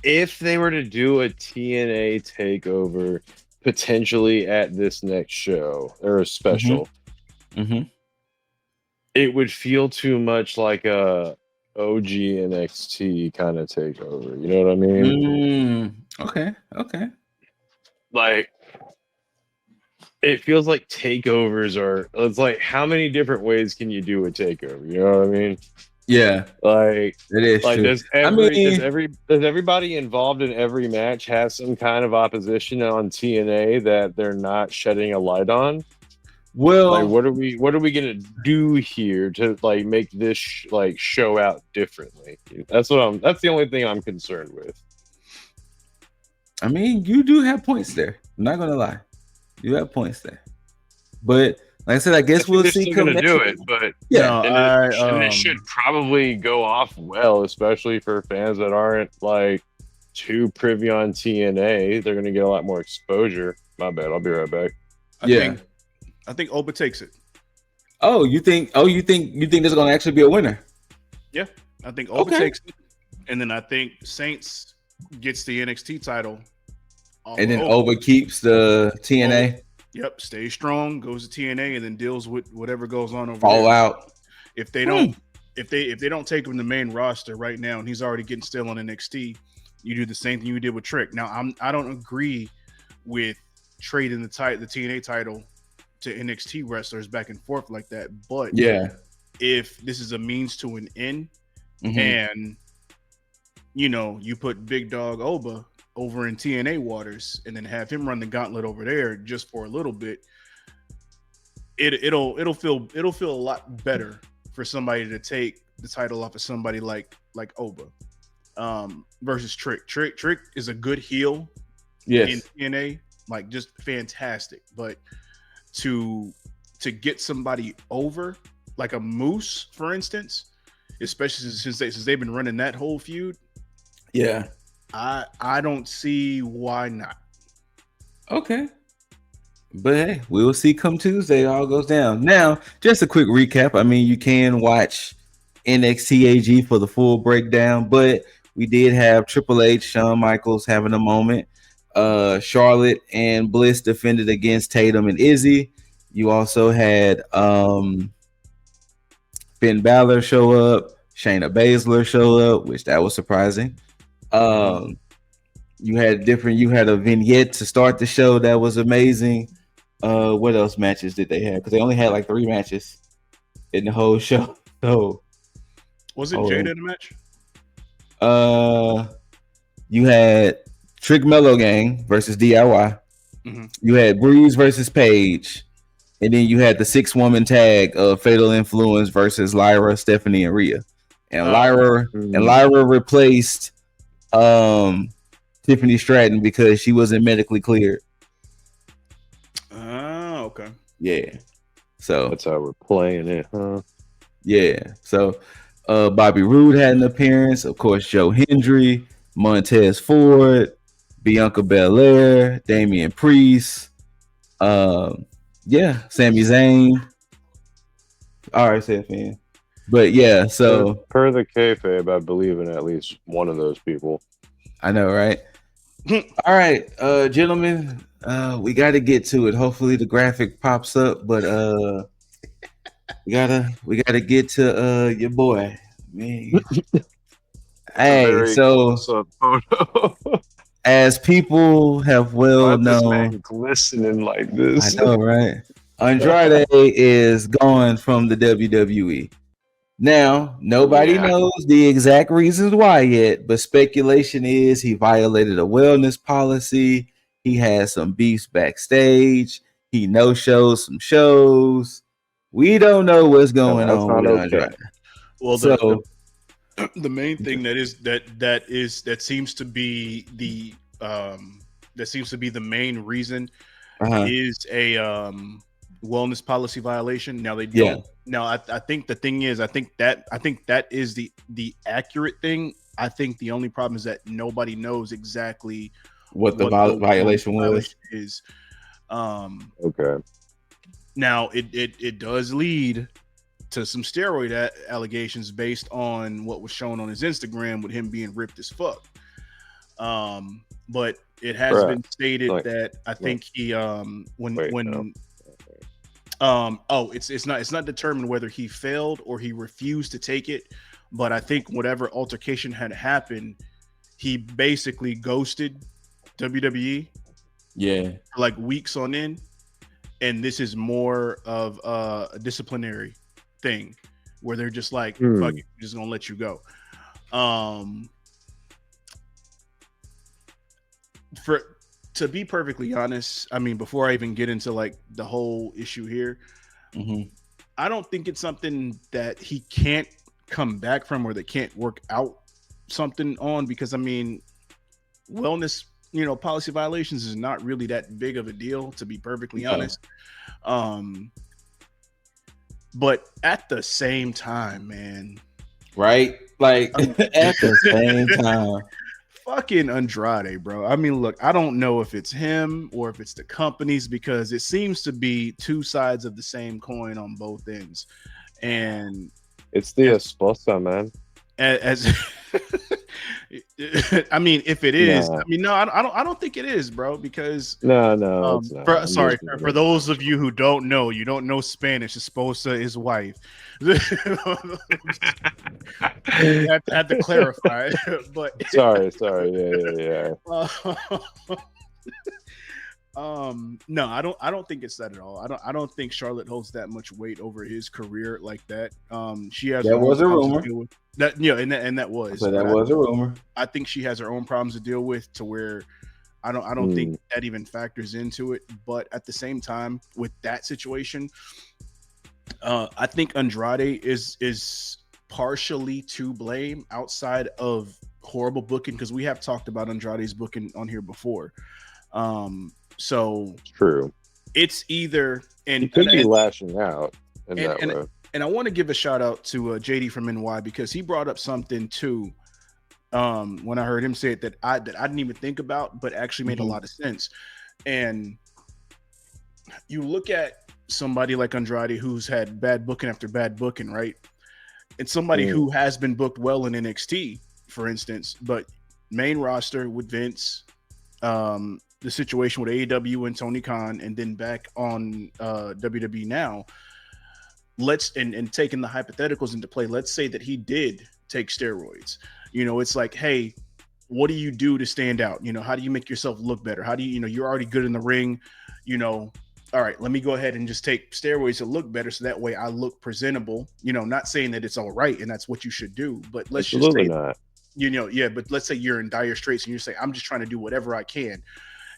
if they were to do a TNA takeover potentially at this next show or a special, it would feel too much like a OG NXT kind of takeover. You know what I mean? Okay. Like, it feels like takeovers it's like, how many different ways can you do a takeover? You know what I mean? Yeah. Like, it is like, true. does everybody involved in every match have some kind of opposition on TNA that they're not shedding a light on? Well, like, what are we gonna do here to like make this show out differently? That's the only thing I'm concerned with. I mean, you do have points there. I'm not gonna lie, you have points there. But like I said, I guess we'll see. Gonna do it, but yeah, and it should probably go off well, especially for fans that aren't like too privy on TNA. They're gonna get a lot more exposure. My bad. I'll be right back. I think Oba takes it. Oh, you think there's gonna actually be a winner? Yeah, I think Oba takes it, and then I think Saints gets the NXT title, and then Oba keeps the TNA. Oba, yep, stays strong, goes to TNA, and then deals with whatever goes on over All there. out. If they don't, if they don't take him to the main roster right now, and he's already getting still on NXT, you do the same thing you did with Trick. Now, I don't agree with trading the TNA title to NXT wrestlers back and forth like that. But yeah, if this is a means to an end, and you put Big Dog Oba over in TNA waters and then have him run the gauntlet over there just for a little bit, it'll feel a lot better for somebody to take the title off of somebody like Oba versus Trick. Trick is a good heel in TNA, like just fantastic, but to get somebody over, like a Moose, for instance, especially since they've been running that whole feud. Yeah, I don't see why not. Okay, but hey, we'll see come Tuesday. It all goes down. Now, just a quick recap. I mean, you can watch NXT AG for the full breakdown, but we did have Triple H, Shawn Michaels having a moment. Charlotte and Bliss defended against Tatum and Izzy. You also had Finn Balor show up, Shayna Baszler show up, which that was surprising. You had a vignette to start the show that was amazing. What else matches did they have? Because they only had like 3 matches in the whole show. So was it Jada in the match? You had Trick Mellow Gang versus DIY. You had Breeze versus Paige, and then you had the 6-woman tag of Fatal Influence versus Lyra, Stephanie, and Rhea. And Lyra replaced Tiffany Stratton because she wasn't medically cleared. Okay. Yeah. So that's how we're playing it, huh? yeah. So Bobby Roode had an appearance. Of course, Joe Hendry, Montez Ford, Bianca Belair, Damian Priest. Yeah, Sami Zayn. All right, fan. But yeah, so Per the kayfabe, I believe in at least one of those people. I know, right? All right, gentlemen, we got to get to it. Hopefully, the graphic pops up, but we gotta get to your boy, man. Hey, Very so close up photo. as people have Why well is this known, man glistening like I this? know, right? Andrade is gone from the WWE. Now, nobody Yeah. knows the exact reasons why yet, but speculation is he violated a wellness policy. He had some beefs backstage. He no shows some shows. We don't know what's And going that's on not with okay. Andrade. Well, So the main thing that seems to be the main reason is a wellness policy violation. Now they don't. Now I think the thing is, I think that is the accurate thing. I think the only problem is that nobody knows exactly what the violation was. is. Okay. Now it does lead to some steroid allegations based on what was shown on his Instagram with him being ripped as fuck. But it has been stated that I think he it's not determined whether he failed or he refused to take it, but I think whatever altercation had happened, he basically ghosted WWE for like weeks on end, and this is more of a disciplinary thing where they're just like, fuck it, we're just gonna let you go. To be perfectly honest, I mean, before I even get into like the whole issue here, I don't think it's something that he can't come back from or that can't work out something on, because I mean, wellness, policy violations is not really that big of a deal, to be perfectly honest. But at the same time, man, right? Like at the same time, fucking Andrade, bro. I mean, look, I don't know if it's him or if it's the companies, because it seems to be two sides of the same coin on both ends. And it's the esposa, man. As I mean, if it is, I mean, no, I don't think it is, bro. Because no, it's not. For those of you who don't know Spanish, esposa is wife. had to clarify, but sorry, yeah. No, I don't think it's that at all. I don't think Charlotte holds that much weight over his career like that. She has that was a rumor. And that was. So that was a rumor. I think she has her own problems to deal with, to where I don't think that even factors into it. But at the same time, with that situation, I think Andrade is partially to blame outside of horrible booking, because we have talked about Andrade's booking on here before. So true. It's either he could be lashing out that way. And I want to give a shout out to JD from NY, because he brought up something too. When I heard him say it that I didn't even think about, but actually made a lot of sense. And you look at somebody like Andrade, who's had bad booking after bad booking, right? And somebody who has been booked well in NXT, for instance, but main roster with Vince, the situation with AEW and Tony Khan, and then back on WWE now. And taking the hypotheticals into play, let's say that he did take steroids. It's like, hey, what do you do to stand out? How do you make yourself look better? How do you're already good in the ring, all right, let me go ahead and just take steroids to look better, so that way I look presentable. Not saying that it's all right and that's what you should do, but let's Absolutely just say, not. But let's say you're in dire straits and you say, I'm just trying to do whatever I can.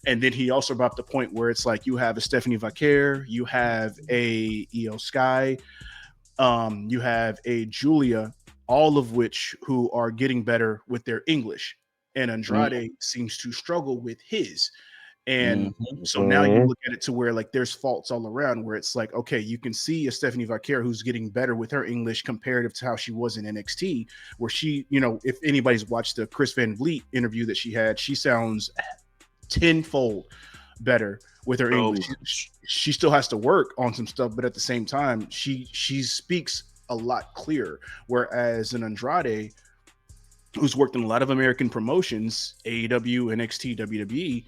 And then he also brought up the point where it's like, you have a Stephanie Vaquer, you have a Io Sky, you have a Julia, all of which who are getting better with their English. And Andrade seems to struggle with his. And so now you look at it to where like there's faults all around where it's like, okay, you can see a Stephanie Vaquer who's getting better with her English comparative to how she was in NXT, where she, you know, if anybody's watched the Chris Van Vliet interview that she had, she sounds tenfold better with her English. She still has to work on some stuff, but at the same time, she speaks a lot clearer. Whereas an Andrade, who's worked in a lot of American promotions, AEW, NXT, WWE,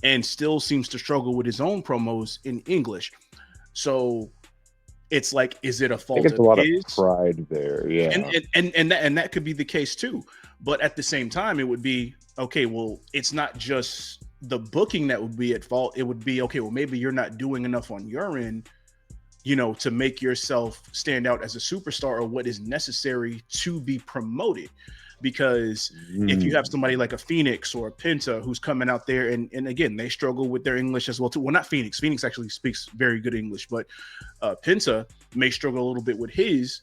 and still seems to struggle with his own promos in English. So it's like, is it a fault? It's a lot of pride there, yeah. And that could be the case too. But at the same time, it would be okay. Well, it's not just the booking that would be at fault. It would be okay. Well, maybe you're not doing enough on your end, you know, to make yourself stand out as a superstar or what is necessary to be promoted. Because if you have somebody like a Phoenix or a Penta who's coming out there and again, they struggle with their English as well too. Well, not Phoenix. Phoenix actually speaks very good English, but Penta may struggle a little bit with his,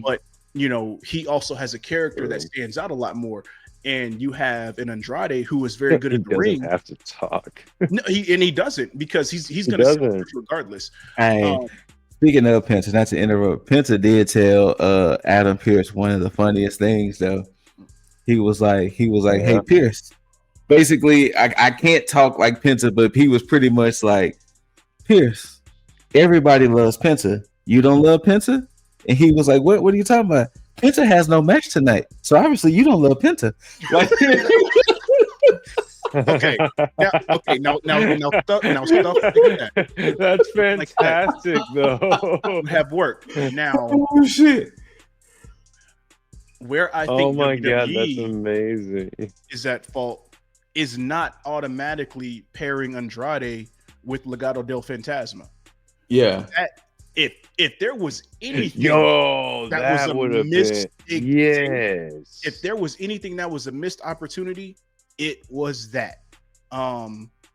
but you know, he also has a character that stands out a lot more. And you have an Andrade who is very good at the ring. Have to talk. No, he doesn't, because he's going to sell regardless. Speaking of Penta, not to interrupt, Penta did tell Adam Pearce one of the funniest things though. He was like, hey Pearce, basically I can't talk like Penta, but he was pretty much like, Pearce, everybody loves Penta. You don't love Penta? And he was like, what are you talking about? Penta has no match tonight, so obviously you don't love Penta. Like, okay. Now stuff like that. That's fantastic, like that. Though. Have worked now. Oh shit! Where I think, oh my god, that's amazing. Is at fault is not automatically pairing Andrade with Legado del Fantasma. Yeah. If there was anything, that would have been yes. If there was anything that was a missed opportunity, it was that.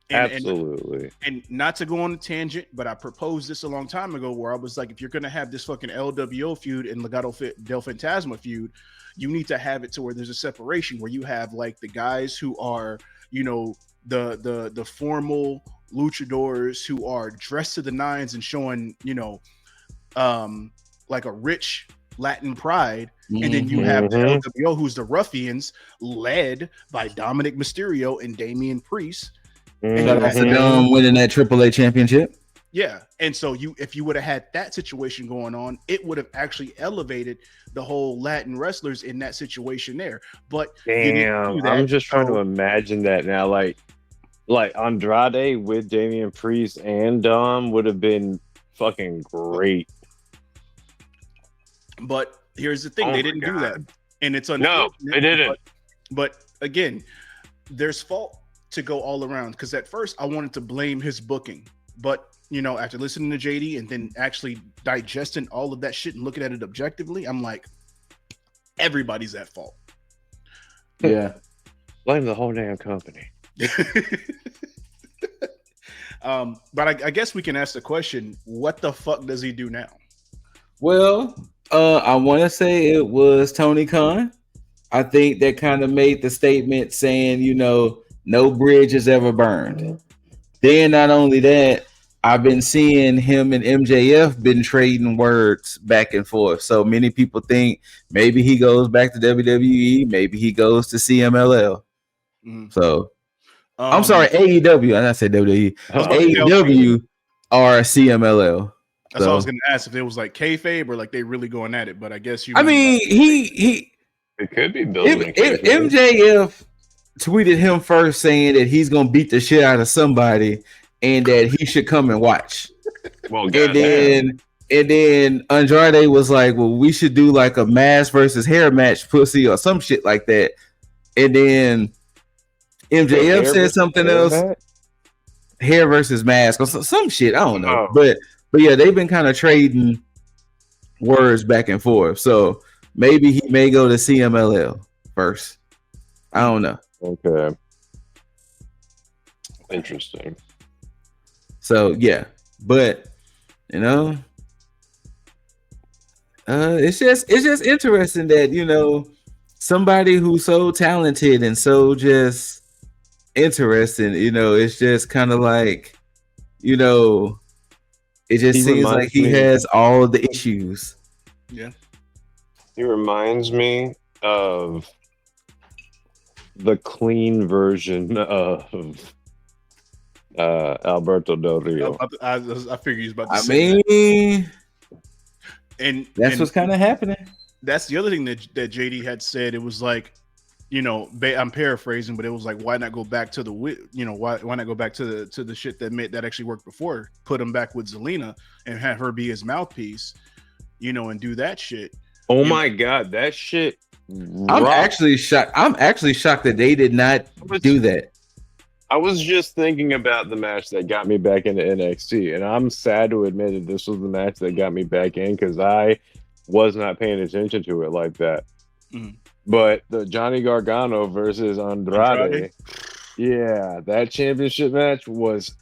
Absolutely. And not to go on a tangent, but I proposed this a long time ago where I was like, if you're going to have this fucking LWO feud and Legado del Fantasma feud, you need to have it to where there's a separation where you have like the guys who are, you know, the formal luchadors who are dressed to the nines and showing, you know, like a rich Latin pride, and then you have the LWO, who's the ruffians, led by Dominic Mysterio and Damian Priest. Shout out to Dom winning that AAA championship. Yeah, and so if you would have had that situation going on, it would have actually elevated the whole Latin wrestlers in that situation there. But damn, I'm just trying to imagine that now. Like Andrade with Damian Priest and Dom would have been fucking great. But here's the thing: they didn't do that, and it's no, they didn't. But again, there's fault to go all around, because at first I wanted to blame his booking, but you know, after listening to JD and then actually digesting all of that shit and looking at it objectively, I'm like, everybody's at fault. Yeah, blame the whole damn company. But I guess we can ask the question: what the fuck does he do now? Well, I want to say it was Tony Khan. I think that kind of made the statement saying, you know, no bridge is ever burned. Then not only that, I've been seeing him and MJF been trading words back and forth. So many people think maybe he goes back to WWE, maybe he goes to CMLL. So I'm sorry, AEW. I said WWE. AEW or CMLL. That's what I was going to ask, if it was like kayfabe or like they really going at it. But I guess you. I mean, he. It could be building. If MJF tweeted him first saying that he's going to beat the shit out of somebody and that he should come and watch. Well, and then Andrade was like, "Well, we should do like a mask versus hair match, pussy, or some shit like that." And then MJF said something else. Hair versus mask or some shit. I don't know. But yeah, they've been kind of trading words back and forth. So maybe he may go to CMLL first. I don't know. Okay. Interesting. So yeah, but you know, it's just interesting that, you know, somebody who's so talented and so just interesting. It's just kind of like, it just He seems like reminds he me. has all the issues. Yeah. He reminds me of the clean version of Alberto Del Rio. I figured he was about to I say that. mean, And that's what's kind of happening. That's the other thing that JD had said. It was like, I'm paraphrasing, but it was like, why not go back to the, why not go back to the shit that actually worked before? Put him back with Zelina and have her be his mouthpiece, and do that shit. Oh my god, that shit! I'm actually shocked. That they did not do that. I was just thinking about the match that got me back into NXT, and I'm sad to admit that this was the match that got me back in because I was not paying attention to it like that. Mm. But the Johnny Gargano versus Andrade, yeah, that championship match was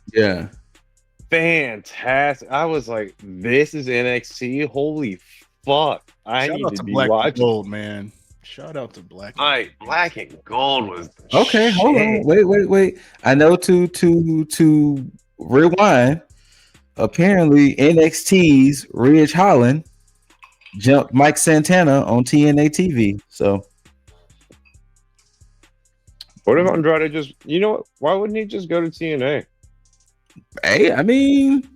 fantastic. I was like, this is NXT. Holy fuck. I Shout need out to to be Black watching. and Gold, man. Shout out to Black. Black and Gold was okay. Hold on, wait. I know to rewind. Apparently, NXT's Ridge Holland jumped Mike Santana on TNA TV. So, what if Andrade just? You know what? Why wouldn't he just go to TNA? Hey, I mean,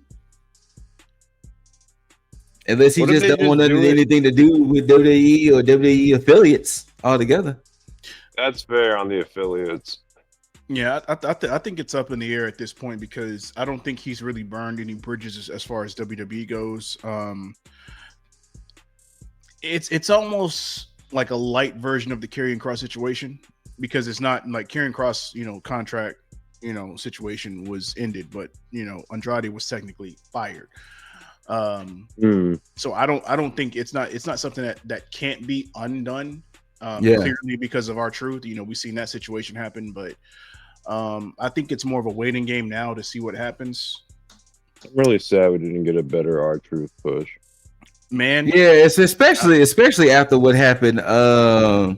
unless he just don't want anything to do with WWE or WWE affiliates altogether. That's fair on the affiliates. Yeah, I think it's up in the air at this point because I don't think he's really burned any bridges as far as WWE goes. It's almost like a light version of the Karrion Kross situation because it's not like Karrion Kross, contract, situation was ended, but Andrade was technically fired. So I don't think it's not something that can't be undone. Clearly because of R-Truth, we've seen that situation happen, but I think it's more of a waiting game now to see what happens. I'm really sad we didn't get a better R-Truth push. Man, yeah, it's especially after what happened Saturday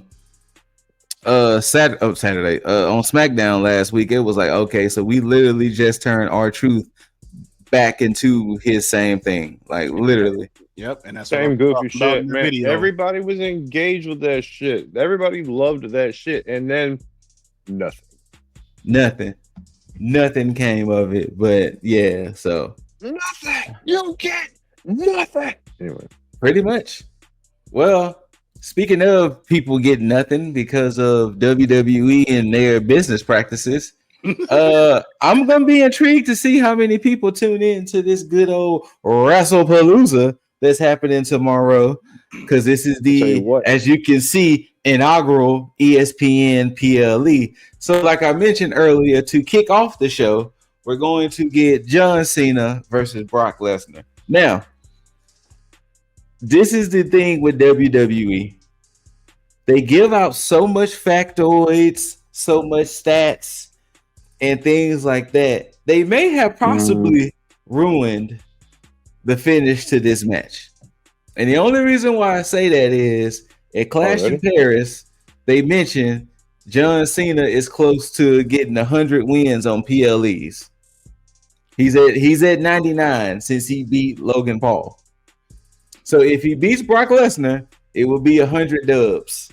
on SmackDown last week. It was like, okay, so we literally just turned R-Truth back into his same thing, like literally. Yep, and that's same goofy shit, man. Everybody was engaged with that shit. Everybody loved that shit, and then nothing came of it. But yeah, so nothing. You get nothing. Anyway, pretty much. Well, speaking of people getting nothing because of WWE and their business practices, I'm gonna be intrigued to see how many people tune in to this good old Wrestlepalooza that's happening tomorrow, because this is as you can see, inaugural ESPN PLE. So like I mentioned earlier, to kick off the show, we're going to get John Cena versus Brock Lesnar. Now, this is the thing with WWE. They give out so much factoids, so much stats, and things like that. They may have possibly ruined the finish to this match. And the only reason why I say that is at Clash in Paris, they mentioned John Cena is close to getting 100 wins on PLEs. He's at 99 since he beat Logan Paul. So if he beats Brock Lesnar, it will be 100 dubs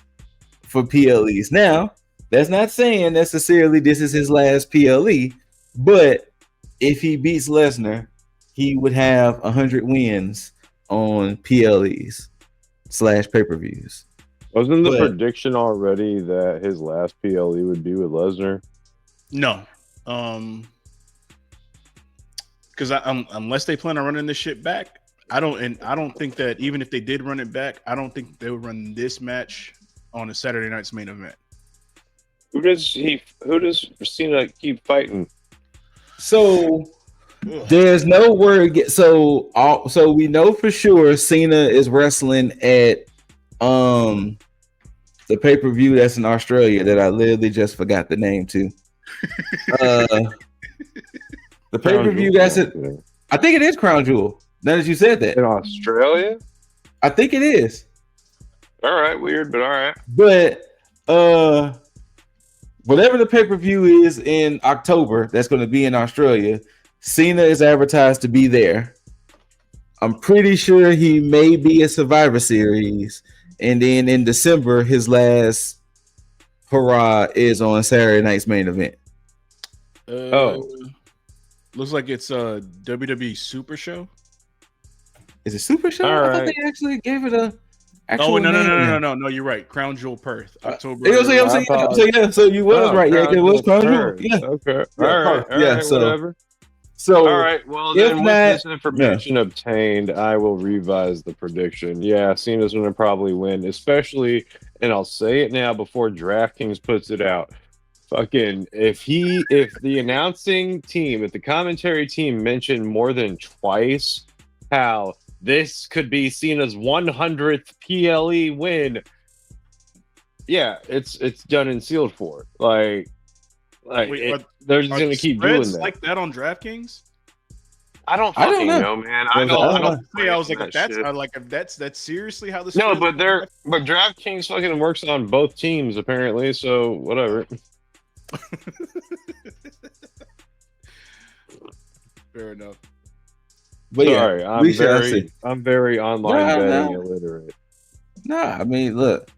for PLEs. Now, that's not saying necessarily this is his last PLE, but if he beats Lesnar, he would have 100 wins on PLEs / pay-per-views. Wasn't the prediction already that his last PLE would be with Lesnar? No. Because unless they plan on running this shit back, I don't think that even if they did run it back, I don't think they would run this match on a Saturday night's main event. Who does Cena keep fighting? So there's no word. So we know for sure Cena is wrestling at the pay-per-view that's in Australia that I literally just forgot the name to. The pay-per-view that's it. I think it is Crown Jewel. Now that you said that. In Australia? I think it is. All right, weird, but all right. But whatever the pay-per-view is in October, that's going to be in Australia. Cena is advertised to be there. I'm pretty sure he may be a Survivor Series, and then in December, his last hurrah is on Saturday night's main event. Looks like it's a WWE Super Show. Is it Super Show? All I thought right. they actually gave it a. Oh no! You're right. Crown Jewel Perth, October. So you was right. Yeah, it was Crown Jewel. Yeah. Okay. Yeah, All right. yeah. So Whatever. So all right. Well, then with this information obtained, I will revise the prediction. Yeah, Cena's going to probably win, especially, and I'll say it now before DraftKings puts it out. Fucking if the announcing team, if the commentary team mentioned more than twice how this could be Cena's 100th PLE win, yeah, it's done and sealed for. Like they're just gonna keep doing that. Like that on DraftKings. I don't know, man. I was like, if that's seriously how this. No, but DraftKings fucking works on both teams apparently. So whatever. Fair enough. But sorry, I'm very online betting illiterate. I mean, look.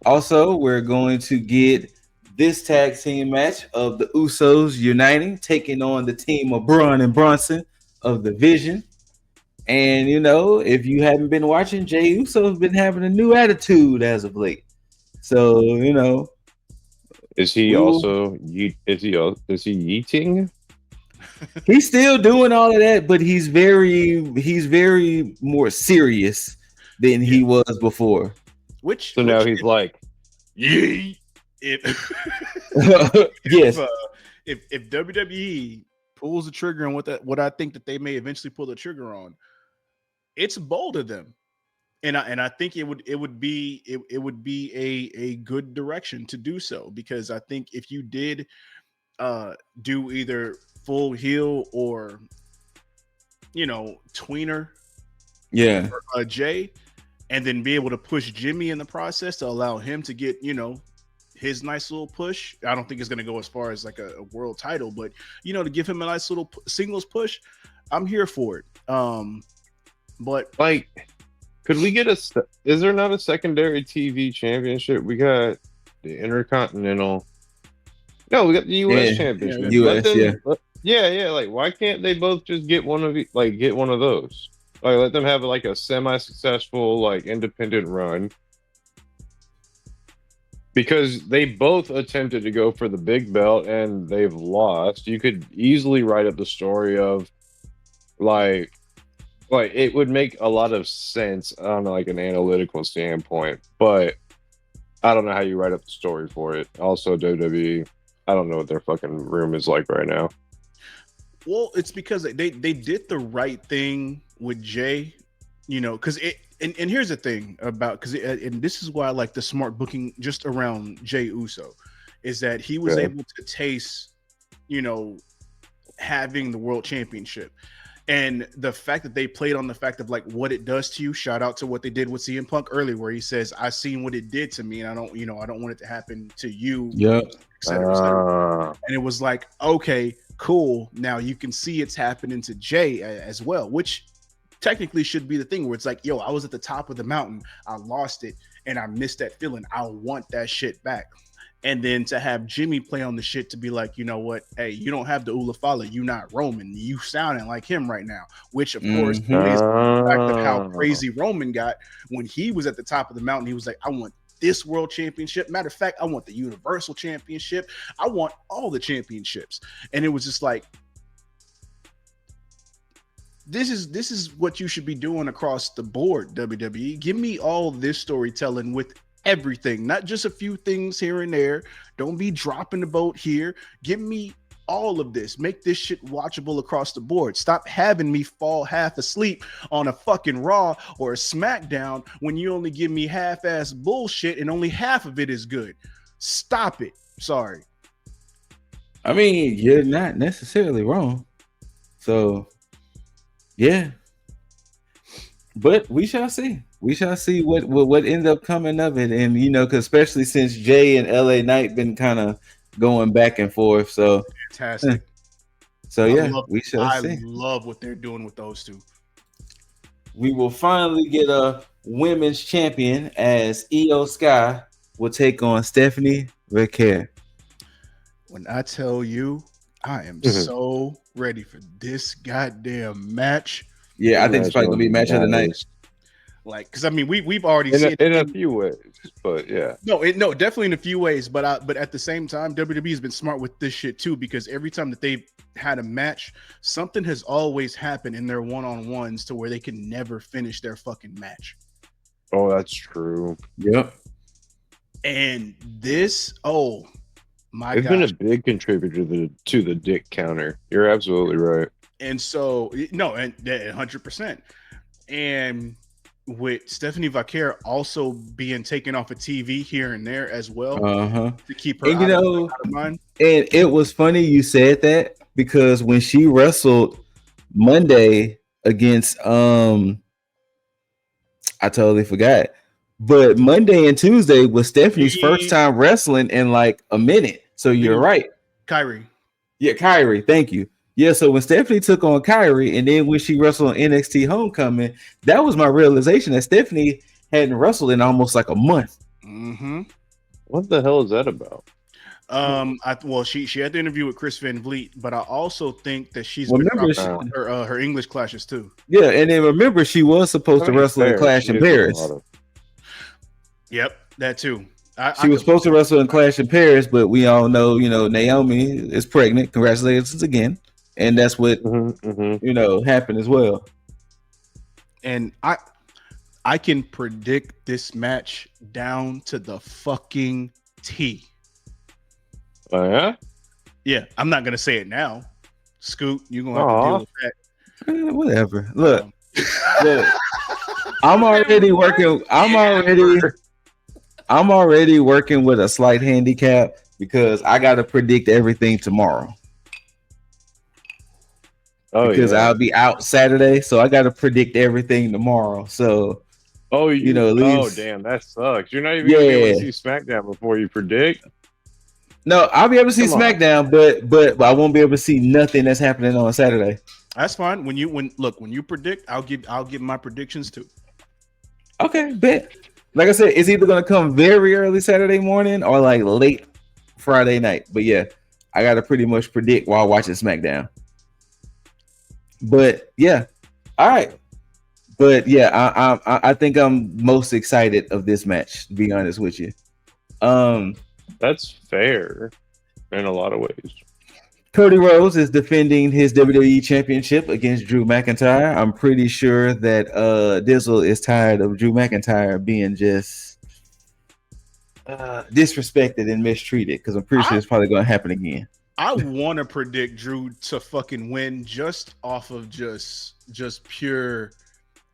Also, we're going to get this tag team match of the Usos uniting, taking on the team of Braun and Bronson of the Vision. And if you haven't been watching, Jey Uso's been having a new attitude as of late. So is he yeeting? He's still doing all of that, but he's very more serious than he was before. Now he's like, yeet. Yes. If WWE pulls the trigger on what I think that they may eventually pull the trigger on, it's bold of them, and I think it would be a good direction to do so, because I think if you did do either full heel or tweener, for, Jay, and then be able to push Jimmy in the process to allow him to get his nice little push. I don't think it's going to go as far as like a world title, but to give him a nice little singles push, I'm here for it. But like, could we get is there not a secondary TV championship? We got the Intercontinental. No, we got the U.S. championship. Yeah. Like, why can't they both just get one of those? Like, let them have like a semi-successful, like, independent run. Because they both attempted to go for the big belt and they've lost. You could easily write up the story of like it would make a lot of sense on like an analytical standpoint, but I don't know how you write up the story for it. Also, WWE, I don't know what their fucking room is like right now. Well, it's because they did the right thing with Jay, because it. And here's the thing about, and this is why I like the smart booking just around Jey Uso, is that he was able to taste, having the world championship, and the fact that they played on the fact of like what it does to you. Shout out to what they did with CM Punk earlier, where he says, "I seen what it did to me, and I don't want it to happen to you." Yeah, et cetera. And it was like, okay, cool. Now you can see it's happening to Jay as well, which technically should be the thing where it's like, yo, I was at the top of the mountain, I lost it, and I missed that feeling. I want that shit back. And then to have Jimmy play on the shit to be like, you know what? Hey, you don't have the Ulafala. You not Roman. You sounding like him right now, which of course plays the fact of how crazy Roman got when he was at the top of the mountain. He was like, I want this world championship. Matter of fact, I want the Universal Championship. I want all the championships. And it was just like, this is what you should be doing across the board, WWE. Give me all this storytelling with everything, not just a few things here and there. Don't be dropping the boat here. Give me all of this. Make this shit watchable across the board. Stop having me fall half asleep on a fucking Raw or a SmackDown when you only give me half-ass bullshit and only half of it is good. Stop it. Sorry. I mean, you're not necessarily wrong. So yeah, but we shall see. We shall see what ends up coming of it, and because especially since Jay and LA Knight been kind of going back and forth. So Fantastic. So we shall see. I love what they're doing with those two. We will finally get a women's champion as Io Sky will take on Stephanie Wekk. When I tell you, I am so ready for this goddamn match. Yeah, I think it's probably gonna be match of the night. Like, because I mean, we've already seen in a few ways, but yeah, no, definitely in a few ways. But at the same time, WWE has been smart with this shit too, because every time that they've had a match, something has always happened in their one-on-ones to where they can never finish their fucking match. Oh, that's true. Yep. And this, oh my god, it's been a big contributor to the dick counter. You're absolutely right. And so, no, and 100%. And with Stephanie Wekk also being taken off of TV here and there as well, to keep her out of mind. And it was funny you said that, because when she wrestled Monday against I totally forgot, but Monday and Tuesday was Stephanie's first time wrestling in like a minute. So you're right, Kyrie. Yeah, Kyrie. Thank you. Yeah, so when Stephanie took on Kyrie, and then when she wrestled on NXT Homecoming, that was my realization that Stephanie hadn't wrestled in almost like a month. What the hell is that about? She had the interview with Chris Van Vliet, but I also think that she's her English clashes too. Yeah, and then remember, she was supposed to wrestle in Clash in Paris. Yep, that too. She was supposed to wrestle in Clash in Paris, but we all know, Naomi is pregnant. Congratulations again. And that's what happened as well. And I can predict this match down to the fucking T. Oh yeah? Yeah, I'm not gonna say it now. Scoot, you're gonna have to deal with that. Whatever. Look, I'm already working with a slight handicap because I gotta predict everything tomorrow. Because I'll be out Saturday, so I got to predict everything tomorrow. So, damn, that sucks. You're not even gonna be able to see SmackDown before you predict. No, I'll be able to see SmackDown, but I won't be able to see nothing that's happening on Saturday. That's fine. When you predict, I'll give my predictions too. Okay, bet. Like I said, it's either gonna come very early Saturday morning or like late Friday night. But yeah, I got to pretty much predict while watching SmackDown. But yeah, all right. But yeah, I think I'm most excited of this match, to be honest with you. That's fair in a lot of ways. Cody Rhodes is defending his WWE Championship against Drew McIntyre. I'm pretty sure that Dizzle is tired of Drew McIntyre being just disrespected and mistreated, because I'm pretty sure it's probably going to happen again. I want to predict Drew to fucking win just off of just pure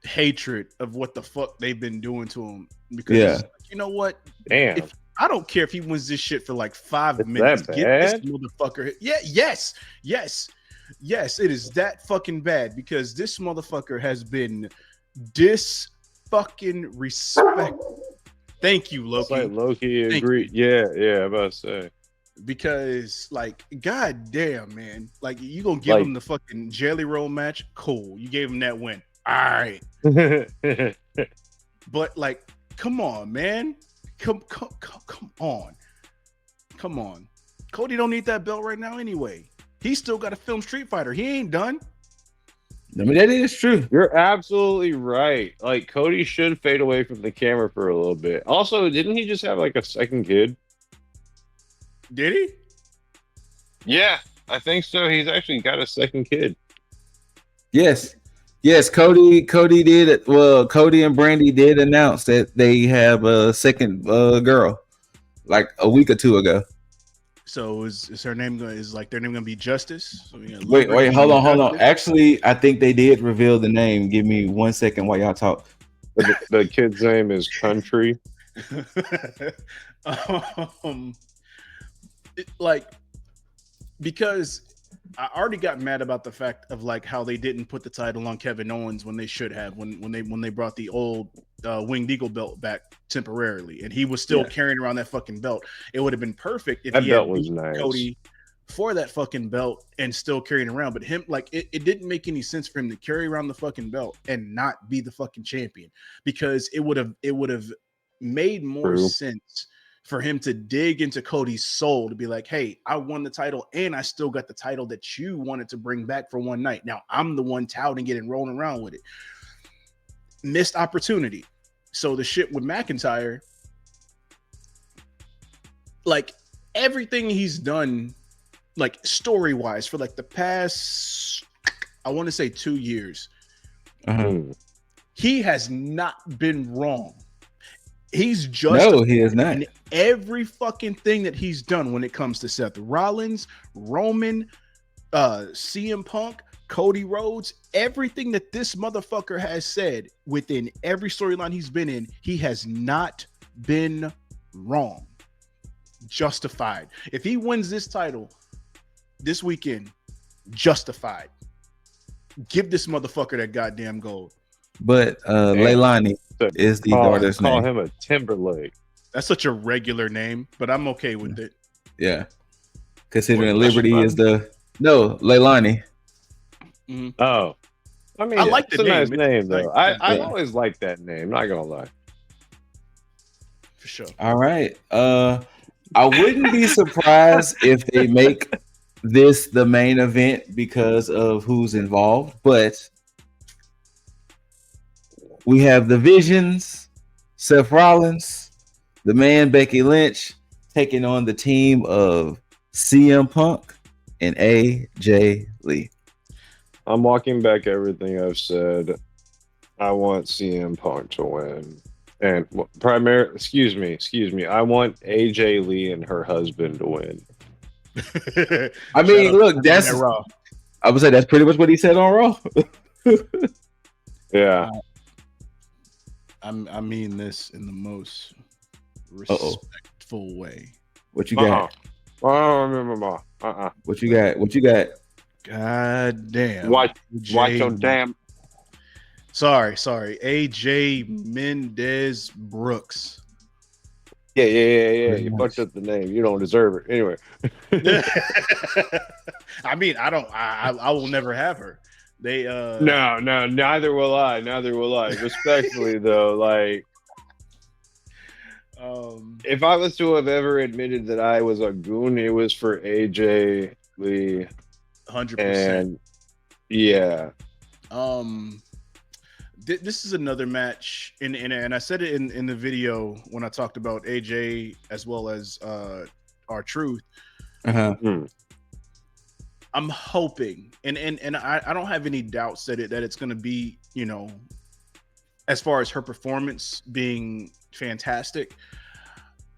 hatred of what the fuck they've been doing to him. Because you know what? Damn. I don't care if he wins this shit for like 5 minutes. That Get bad? this motherfucker. Yeah, yes, it is that fucking bad, because this motherfucker has been fucking respect. Thank you, Loki. It's like Loki agreed. Yeah, I'm about to say. Because, like, god damn, man, like, you gonna give him the fucking jelly roll match? Cool, you gave him that win. All right. But, like, come on, man. Come on. Cody don't need that belt right now anyway. He's still got to film Street Fighter. He ain't done. I mean, that is true. You're absolutely right. Like, Cody should fade away from the camera for a little bit. Also, didn't he just have like a second kid? Did he? Yeah, I think so. He's actually got a second kid. Yes. Cody did it. Well, Cody and Brandy did announce that they have a second girl, like a week or two ago. So is her name their name gonna be Justice? So wait, hold on. Actually, I think they did reveal the name. Give me 1 second while y'all talk. The kid's name is Country. Because I already got mad about the fact of like how they didn't put the title on Kevin Owens when they should have, when they brought the old Winged Eagle belt back temporarily, and he was still carrying around that fucking belt. It would have been perfect if that he belt had was beat nice. Cody for that fucking belt and still carrying around. But him, like, it didn't make any sense for him to carry around the fucking belt and not be the fucking champion, because it would have made more sense for him to dig into Cody's soul to be like, hey, I won the title and I still got the title that you wanted to bring back for one night. Now I'm the one touting it and rolling around with it. Missed opportunity. So the shit with McIntyre, like, everything he's done, like, story-wise for like the past, I want to say 2 years, he has not been wrong. He's just he is not. in every fucking thing that he's done when it comes to Seth Rollins, Roman, CM Punk, Cody Rhodes, everything that this motherfucker has said within every storyline he's been in, he has not been wrong. Justified. If he wins this title this weekend, justified. Give this motherfucker that goddamn gold. But Leilani is the daughter's name. Call him a Timberlake. That's such a regular name, but I'm okay with it. Yeah. Considering Liberty is the... No, Leilani. Mm-hmm. Oh. I mean, I like the it's a name. nice name, though. I Yeah. always liked that name, not gonna lie. For sure. All right. I wouldn't be surprised if they make this the main event because of who's involved, but we have the Visions, Seth Rollins, the man Becky Lynch taking on the team of CM Punk and AJ Lee. I'm walking back everything I've said. I want CM Punk to win. And excuse me. I want AJ Lee and her husband to win. I mean, look, that's Raw. I would say that's pretty much what he said on Raw. Yeah. I mean this in the most respectful way. What you got? I don't remember. What you got? What you got? God damn. Watch your damn. Sorry. AJ Mendez Brooks. Yeah. You fucked up the name. You don't deserve it. Anyway. I mean, I will never have her. They No, neither will I. Respectfully though, like if I was to have ever admitted that I was a goon, it was for AJ Lee. 100%. Yeah. This is another match, and I said it in the video when I talked about AJ as well as R-Truth. I'm hoping, and I don't have any doubts that it's going to be, you know, as far as her performance being fantastic.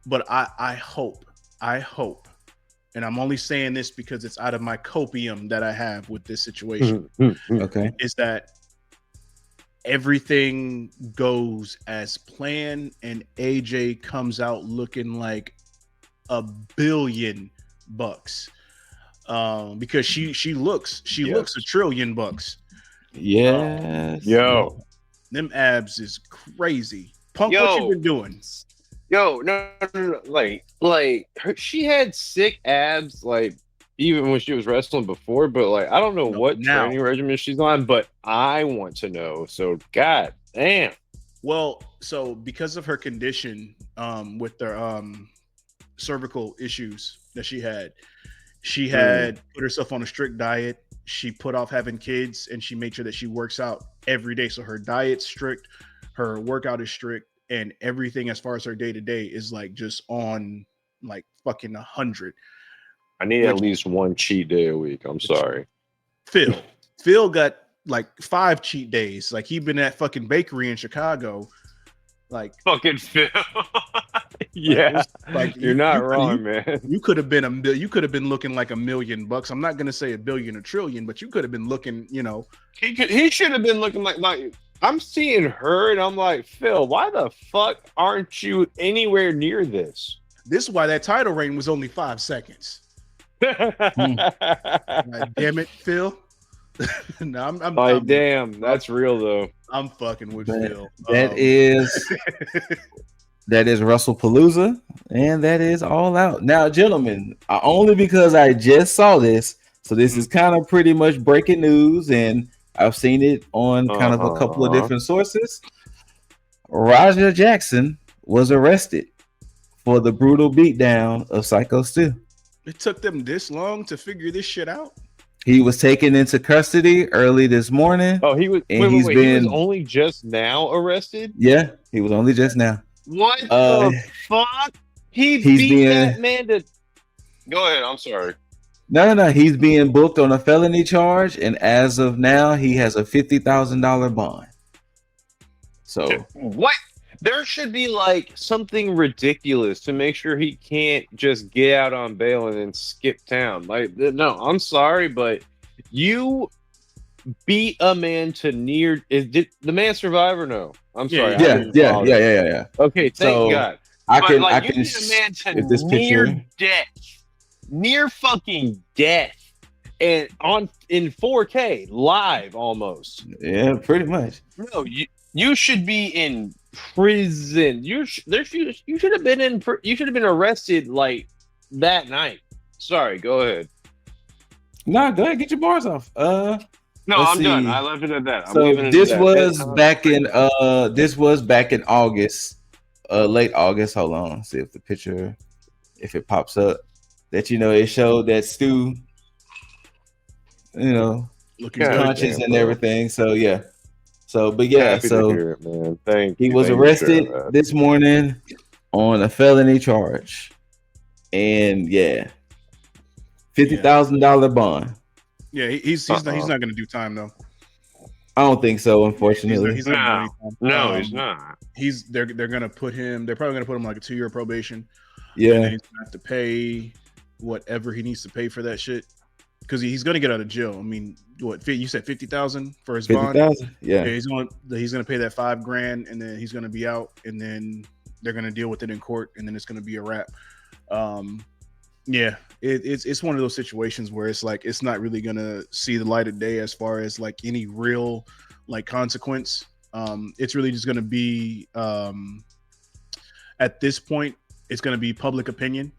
But I hope, and I'm only saying this because it's out of my copium that I have with this situation. Okay, is that everything goes as planned and AJ comes out looking like $1 billion, because she looks $1 trillion. Yes. Yo, them abs is crazy. Punk, yo, what you been doing? Yo, no. Like she had sick abs, like even when she was wrestling before. But like, I don't know what training regimen she's on, but I want to know. So, god damn. Well, so because of her condition, with their cervical issues that she had put herself on a strict diet. She put off having kids, and she made sure that she works out every day. So her diet's strict, her workout is strict, and everything as far as her day-to-day is like just on like fucking 100. I need at least one cheat day a week. I'm sorry. Phil got like 5 cheat days. Like, he been at fucking bakery in Chicago. Like, fucking Phil. Yeah, like you're not wrong, man. You could have been you could have been looking like $1 million. I'm not gonna say $1 billion or trillion, but you could have been looking, you know. He should have been looking like I'm seeing her, and I'm like, Phil, why the fuck aren't you anywhere near this? This is why that title reign was only 5 seconds. God damn it, Phil. No, Like, damn, that's real though. I'm fucking with Phil. That is Wrestlepalooza, and that is All Out. Now, gentlemen, only because I just saw this, so this is kind of pretty much breaking news, and I've seen it on kind of a couple of different sources. Roger Jackson was arrested for the brutal beatdown of Psycho Stu. It took them this long to figure this shit out. He was taken into custody early this morning. Oh, he was. And Wait, he was only just now arrested. Yeah, he was only just now. What the fuck? He's beat that man to. Go ahead. I'm sorry. No. He's being booked on a felony charge, and as of now, he has a $50,000 bond. So what? There should be like something ridiculous to make sure he can't just get out on bail and then skip town. Like, no, I'm sorry, but you beat a man to near. Did the man survive or no? I'm sorry. Yeah. Okay, thank God. I can beat a man to near death, near fucking death, and in 4K live almost. Yeah, pretty much. No, you should be in prison. You should have been you should have been arrested like that night. Sorry, go ahead. No, go ahead, get your bars off. No, I'm done. I left it at that. So this was back in August, late August. Hold on, see if the picture, if it pops up. That it showed that Stu, looking conscious and everything. So yeah. So, but yeah, Happy to hear it, man. He was arrested this morning on a felony charge, and $50,000 bond. Yeah, he's not going to do time though. I don't think so, unfortunately. He's not. No, he's not. They're going to put him. They're probably going to put him like a 2-year probation. Yeah, and he's going to have to pay whatever he needs to pay for that shit. Because he's going to get out of jail. I mean, what you said, 50,000 for his bond? 50,000. Yeah, he's going to pay that $5,000, and then he's going to be out, and then they're going to deal with it in court, and then it's going to be a wrap. It's one of those situations where it's like it's not really going to see the light of day as far as like any real like consequence. It's really just going to be at this point, it's going to be public opinion.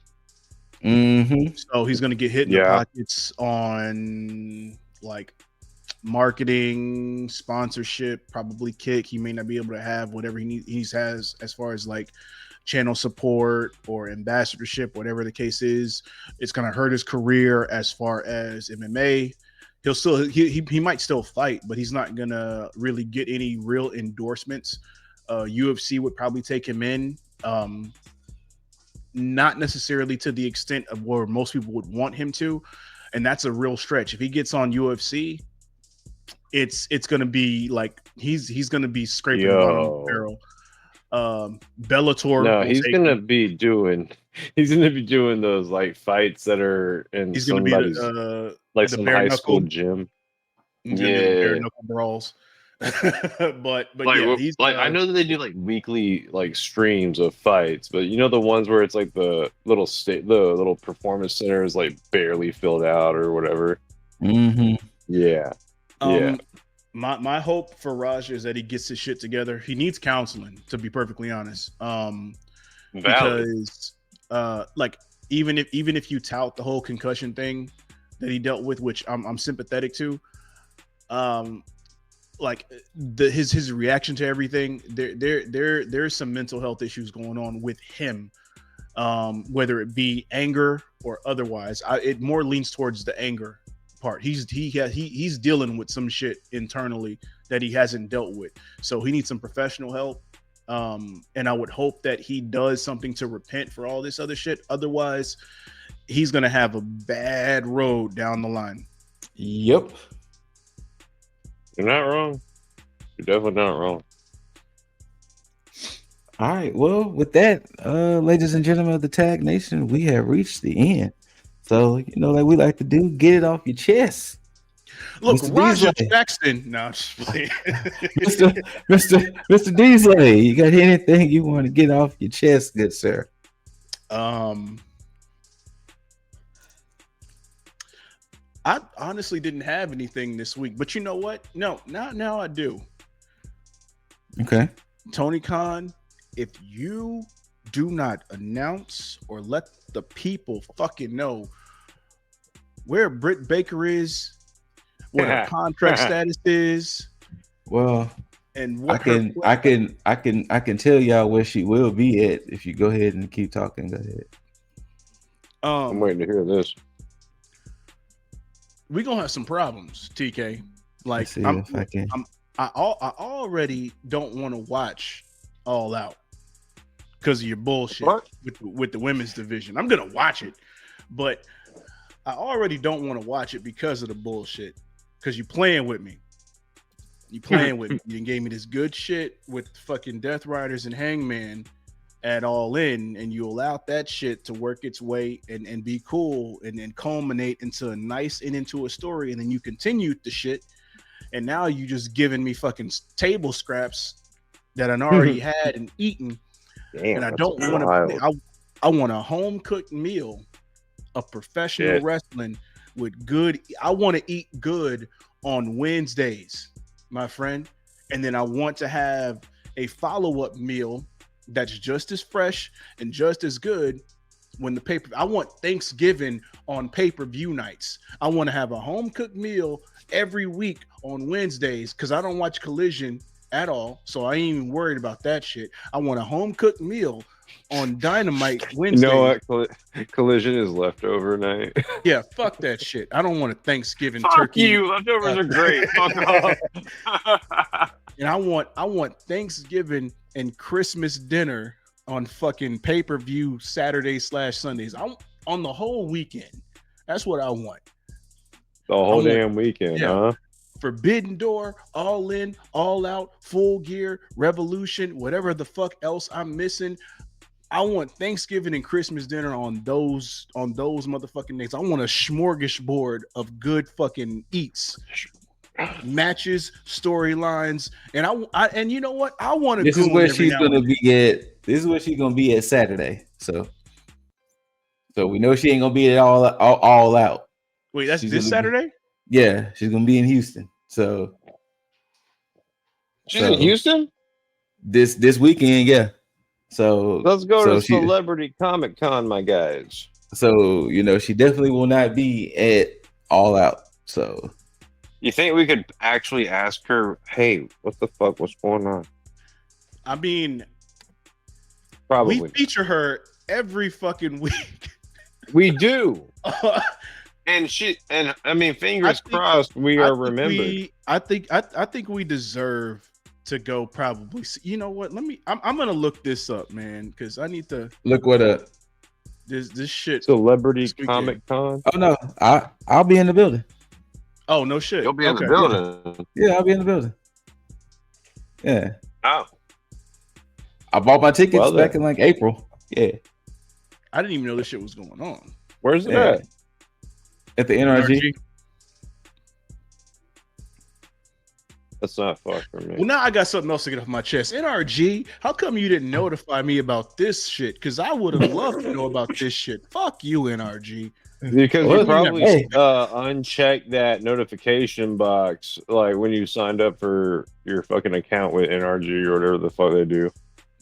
Mm-hmm. So he's going to get hit in the pockets on like marketing, sponsorship, probably kick. He may not be able to have whatever he has as far as like channel support or ambassadorship, whatever the case is. It's going to hurt his career as far as MMA. He might still fight, but he's not going to really get any real endorsements. UFC would probably take him in. Not necessarily to the extent of where most people would want him to, and that's a real stretch. If he gets on UFC, it's gonna be like he's gonna be scraping the bottom of the barrel. Bellator. No, he's gonna be doing those like fights that are in somebody's like some high school gym. Bare knuckle brawls. but he's I know that they do like weekly like streams of fights, but the ones where it's like the little performance center is like barely filled out or whatever. Mm-hmm. Yeah. My hope for Raj is that he gets his shit together. He needs counseling, to be perfectly honest. Because like even if you tout the whole concussion thing that he dealt with, which I'm sympathetic to, like his reaction to everything, there's some mental health issues going on with him, whether it be anger or otherwise. It more leans towards the anger part. He's dealing with some shit internally that he hasn't dealt with, so he needs some professional help. And I would hope that he does something to repent for all this other shit. Otherwise, he's gonna have a bad road down the line. Yep. You're not wrong. You're definitely not wrong. All right. Well, with that, ladies and gentlemen of the Tag Nation, we have reached the end. So, like we like to do, get it off your chest. Look, Roger Jackson. No, I'm just playing. Mr. Diesel, you got anything you want to get off your chest, good sir? I honestly didn't have anything this week, but you know what? No, now I do. Okay. Tony Khan, if you do not announce or let the people fucking know where Britt Baker is, what her contract status is, well, and what I can tell y'all where she will be at if you go ahead and keep talking. Go ahead. I'm waiting to hear this. We're gonna have some problems, TK. Like Let's see if I can. I already don't want to watch All Out because of your bullshit with the women's division. I'm gonna watch it, but I already don't want to watch it because of the bullshit. Because you playing with me. You playing with me. You gave me this good shit with fucking Death Riders and Hangman at All In, and you allowed that shit to work its way and be cool and then culminate into a nice and into a story, and then you continued the shit, and now you just giving me fucking table scraps that I already had and eaten. Damn, and I don't want to. I want a home cooked meal of professional wrestling with good. I want to eat good on Wednesdays, my friend, and then I want to have a follow-up meal that's just as fresh and just as good when the paper. I want Thanksgiving on pay-per-view nights. I want to have a home-cooked meal every week on Wednesdays because I don't watch Collision at all, so I ain't even worried about that shit. I want a home-cooked meal on Dynamite Wednesday. You know what? Collision is leftover night. Yeah, fuck that shit. I don't want a Thanksgiving Fuck turkey. you. Leftovers are great. Fuck off. And I want Thanksgiving and Christmas dinner on fucking pay-per-view Saturdays/Sundays. I'm on the whole weekend. That's what I want. The whole damn weekend, huh? Forbidden Door, All In, All Out, Full Gear, Revolution, whatever the fuck else I'm missing. I want Thanksgiving and Christmas dinner on those motherfucking days. I want a smorgasbord of good fucking eats, matches, storylines, and and you know what? I want to. This is where she's gonna be at. This is where she's gonna be at Saturday. So we know she ain't gonna be at all out. Wait, that's this Saturday? Yeah, she's gonna be in Houston. So she's in Houston this weekend. Yeah. So let's go to Celebrity Comic Con, my guys. So she definitely will not be at All Out. So you think we could actually ask her, hey, what the fuck? What's going on? I mean, probably we feature her every fucking week. We do. And I mean, fingers crossed, we are remembered. I think we deserve to go. Probably. You know what? I'm gonna look this up, man, because I need to look what up. This shit. Celebrity Comic Con. Oh no, I'll be in the building. Oh no shit. You'll be in the building. Yeah, I'll be in the building. Yeah. Oh. I bought my tickets back in like April. Yeah. I didn't even know this shit was going on. Where's it at? At the NRG. That's not far from me. Well, now I got something else to get off my chest. NRG, how come you didn't notify me about this shit? Because I would have loved to know about this shit. Fuck you, NRG. Because you probably unchecked that notification box, like when you signed up for your fucking account with NRG or whatever the fuck they do.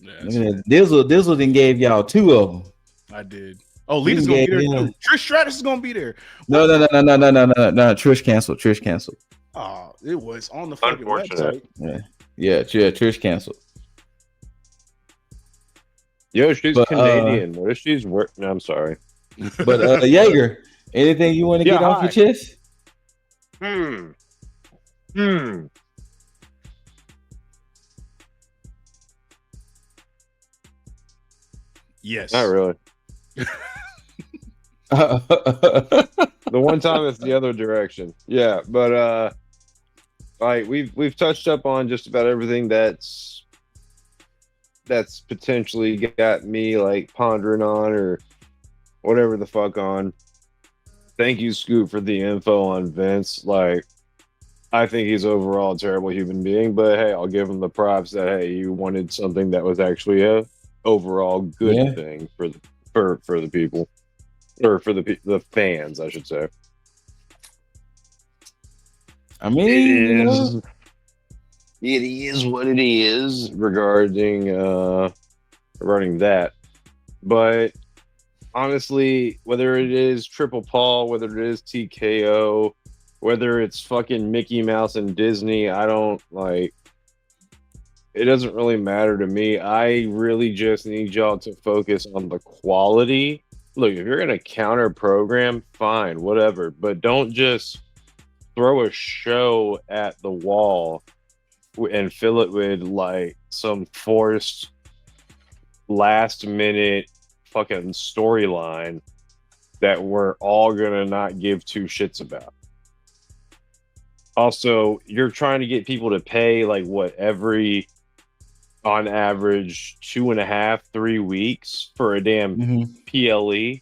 Yeah, Dizzle then gave y'all 2 of them. I did. Oh, Lita's gonna be there too. Trish Stratus is gonna be there. No. Trish canceled. Oh, it was on the fucking website. Yeah. Trish canceled. Yo, she's Canadian. What if she's working? No, I'm sorry. But Jaeger, anything you want to get off your chest? Yes. Not really. The one time it's the other direction. Yeah, but like we've touched up on just about everything that's potentially got me like pondering on or whatever the fuck on. Thank you, Scoot, for the info on Vince. Like, I think he's overall a terrible human being, but hey, I'll give him the props that hey, he wanted something that was actually a overall good thing for the people, or for the fans, I should say. I mean, it is what it is regarding that. But honestly, whether it is Triple Paul, whether it is TKO, whether it's fucking Mickey Mouse and Disney, I don't like. It doesn't really matter to me. I really just need y'all to focus on the quality. Look, if you're gonna counter program, fine, whatever, but don't just throw a show at the wall and fill it with like some forced last minute fucking storyline that we're all gonna not give two shits about. Also, you're trying to get people to pay like what, every on average 2.5, 3 weeks for a damn PLE.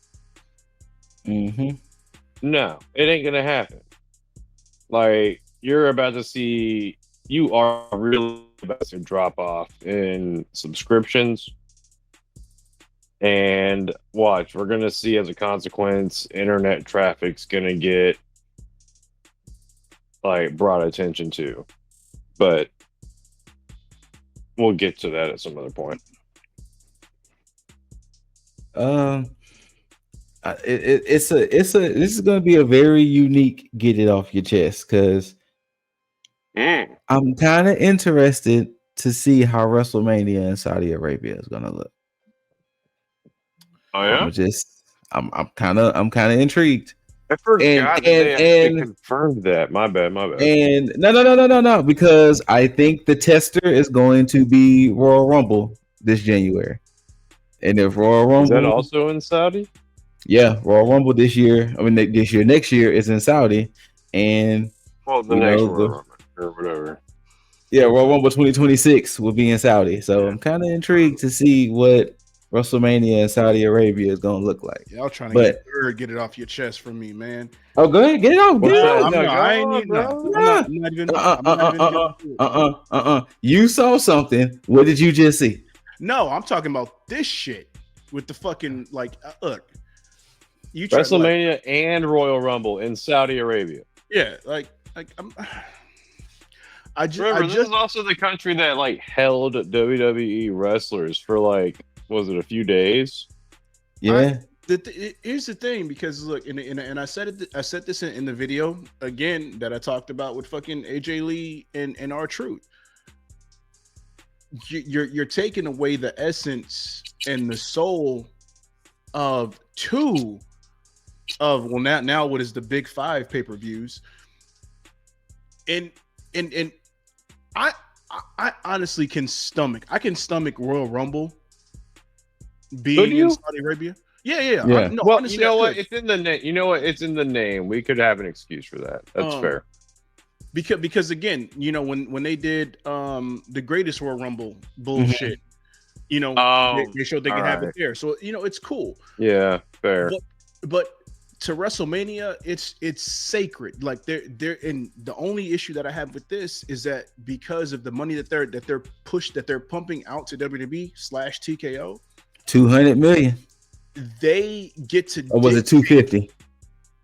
No, it ain't gonna happen. Like, you are really about to drop off in subscriptions. And watch, we're gonna see as a consequence, internet traffic's gonna get like brought attention to. But we'll get to that at some other point. This is gonna be a very unique get it off your chest, because I'm kind of interested to see how WrestleMania in Saudi Arabia is gonna look. Oh yeah, I'm kind of intrigued. I forgot they confirmed that. My bad. And no, because I think the tester is going to be Royal Rumble this January. And if Royal Rumble, is that also in Saudi? Yeah, Royal Rumble this year. I mean, next year is in Saudi, and the next Royal Rumble or whatever. Yeah, Royal Rumble 2026 will be in Saudi. So I'm kind of intrigued to see what WrestleMania in Saudi Arabia is going to look like. Y'all trying to get it off your chest from me, man. Oh, go ahead, get it off. You saw something. What did you just see? No, I'm talking about this shit with the fucking look. You WrestleMania and Royal Rumble in Saudi Arabia. Yeah, this is also the country that like held WWE wrestlers for like, was it a few days? Yeah. Here's the thing, because look, and I said it. I said this in the video again that I talked about with fucking AJ Lee and R-Truth. You're taking away the essence and the soul of now what is the big 5 pay-per-views, and I honestly can stomach Royal Rumble being in Saudi Arabia. Yeah. Honestly, you know what? It's in the name. You know what? It's in the name. We could have an excuse for that. That's fair. Because again, when they did the greatest Royal Rumble bullshit, they showed they can have it there. So it's cool. Yeah, fair. But to WrestleMania, it's sacred. Like they're and the only issue that I have with this is that because of the money that they're pumping out to WWE / TKO, $200 million. They get to. Or was it 250?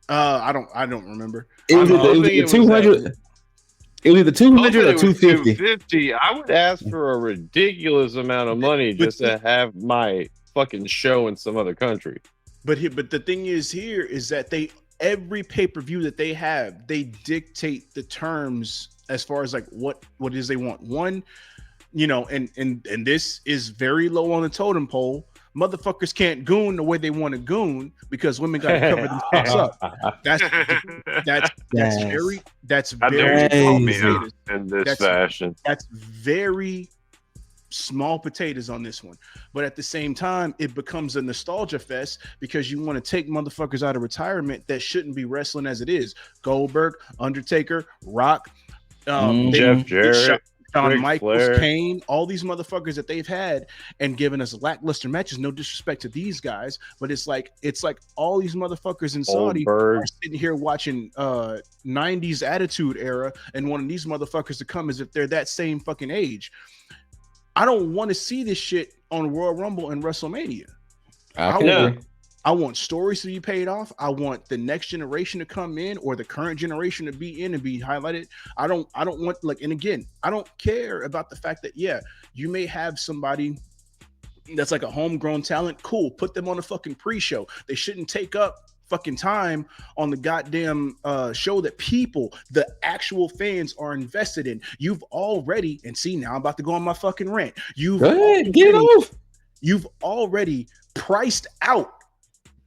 I don't remember. It was either 200. It was either 200 or 250. 250. I would ask for a ridiculous amount of money just to have my fucking show in some other country. But the thing is here is that every pay-per-view that they have, they dictate the terms as far as like what it is they want. One, and this is very low on the totem pole. Motherfuckers can't goon the way they want to goon because women got to cover themselves up. That's very in this fashion. That's very small potatoes on this one. But at the same time, it becomes a nostalgia fest because you want to take motherfuckers out of retirement that shouldn't be wrestling as it is. Goldberg, Undertaker, Rock, Jeff Jarrett, Shawn Michaels, Kane, all these motherfuckers that they've had and given us lackluster matches. No disrespect to these guys, but it's like all these motherfuckers in Saudi are sitting here watching 90s Attitude Era and wanting these motherfuckers to come as if they're that same fucking age. I don't want to see this shit on Royal Rumble and WrestleMania. I I want stories to be paid off. I want the next generation to come in or the current generation to be in and be highlighted. I don't want and again, I don't care about the fact that, yeah, you may have somebody that's like a homegrown talent. Cool. Put them on a fucking pre-show. They shouldn't take up fucking time on the goddamn show that the actual fans are invested in. You've already, and see, now I'm about to go on my fucking rant. You've already priced out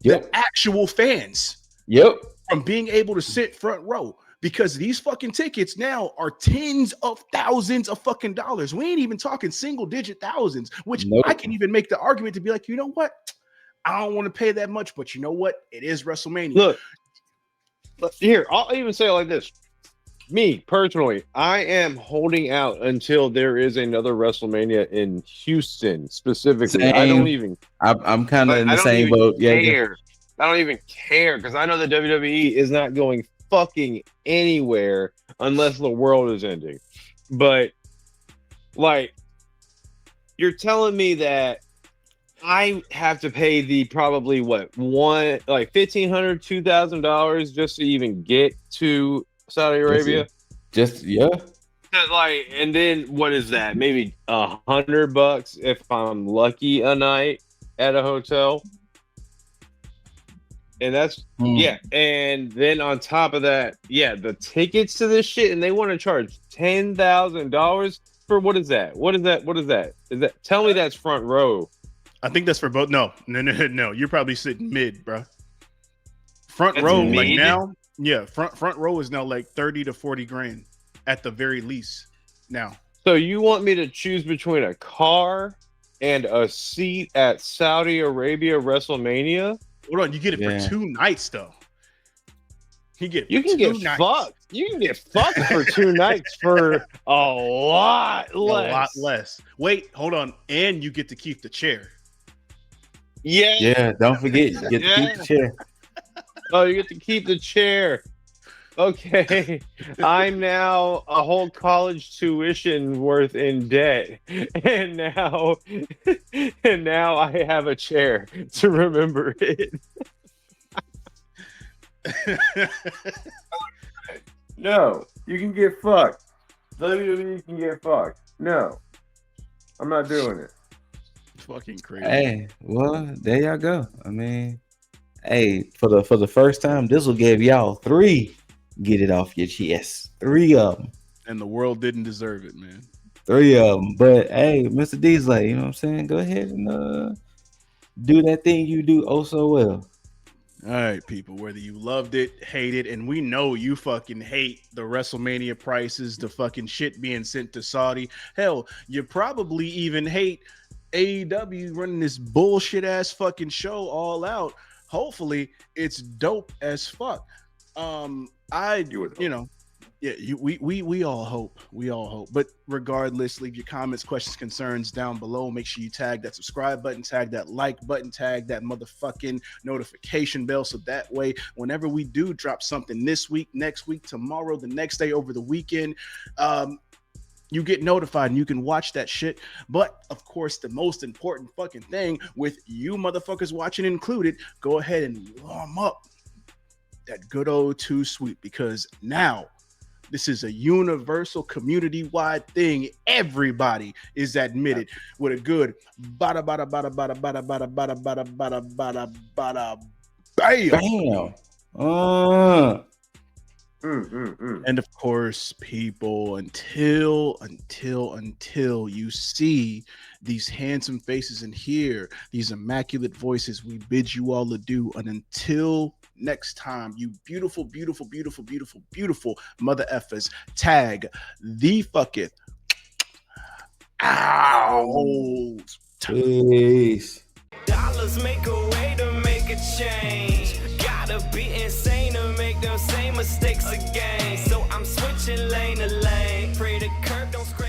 the actual fans from being able to sit front row, because these fucking tickets now are tens of thousands of fucking dollars. We ain't even talking single digit thousands, which I can even make the argument to be like, you know what? I don't want to pay that much, but you know what? It is WrestleMania. Look, here, I'll even say it like this. Me, personally, I am holding out until there is another WrestleMania in Houston, specifically. Same. I don't even... I'm kind of in the same boat. Yeah. I don't even care, because I know that WWE is not going fucking anywhere unless the world is ending. But, like, you're telling me that I have to pay the probably $1,500, $2,000 just to even get to Saudi Arabia? Like, and then what is that? Maybe $100 if I'm lucky a night at a hotel. And that's and then on top of that, the tickets to this shit, and they want to charge $10,000 for what is that? What is that? Is that, tell me that's front row? I think that's for both. No. You're probably sitting mid, bro. Front That's row, mid? like now, front row is now like 30 to 40 grand at the very least now. So you want me to choose between a car and a seat at Saudi Arabia WrestleMania? Hold on, you get it for 2 nights though. You can get fucked. You can get fucked for 2 nights for a lot less. Wait, hold on, and you get to keep the chair. Yeah. Don't forget, you get to keep the chair. Oh, you get to keep the chair. Okay, I'm now a whole college tuition worth in debt, and now I have a chair to remember it. No, you can get fucked. WWE can get fucked. No, I'm not doing it. Fucking crazy. Hey, well, there y'all go. I mean, hey, for the first time, this will give y'all 3. Get it off your chest. 3 of them. And the world didn't deserve it, man. 3 of them. But hey, Mr. D's like, you know what I'm saying? Go ahead and do that thing you do oh so well. All right, people, whether you loved it, hated, and we know you fucking hate the WrestleMania prices, the fucking shit being sent to Saudi. Hell, you probably even hate AEW running this bullshit ass fucking show All Out. Hopefully, it's dope as fuck. We all hope. But regardless, leave your comments, questions, concerns down below. Make sure you tag that subscribe button, tag that like button, tag that motherfucking notification bell, so that way whenever we do drop something this week, next week, tomorrow, the next day, over the weekend, you get notified and you can watch that shit. But of course, the most important fucking thing, with you motherfuckers watching included, go ahead and warm up that good old Too Sweet, because now this is a universal community-wide thing. Everybody is admitted with a good bada bada bada bada bada bada bada bada bada bada bada bam. And of course, people, until you see these handsome faces and hear these immaculate voices, we bid you all adieu. And until next time, you beautiful, beautiful, beautiful, beautiful, beautiful mother effers, tag the fucketh out. Peace. Dollars make a way to make a change. Gotta be insane to make them same mistakes again. So I'm switching lane to lane. Pray the curb don't scratch.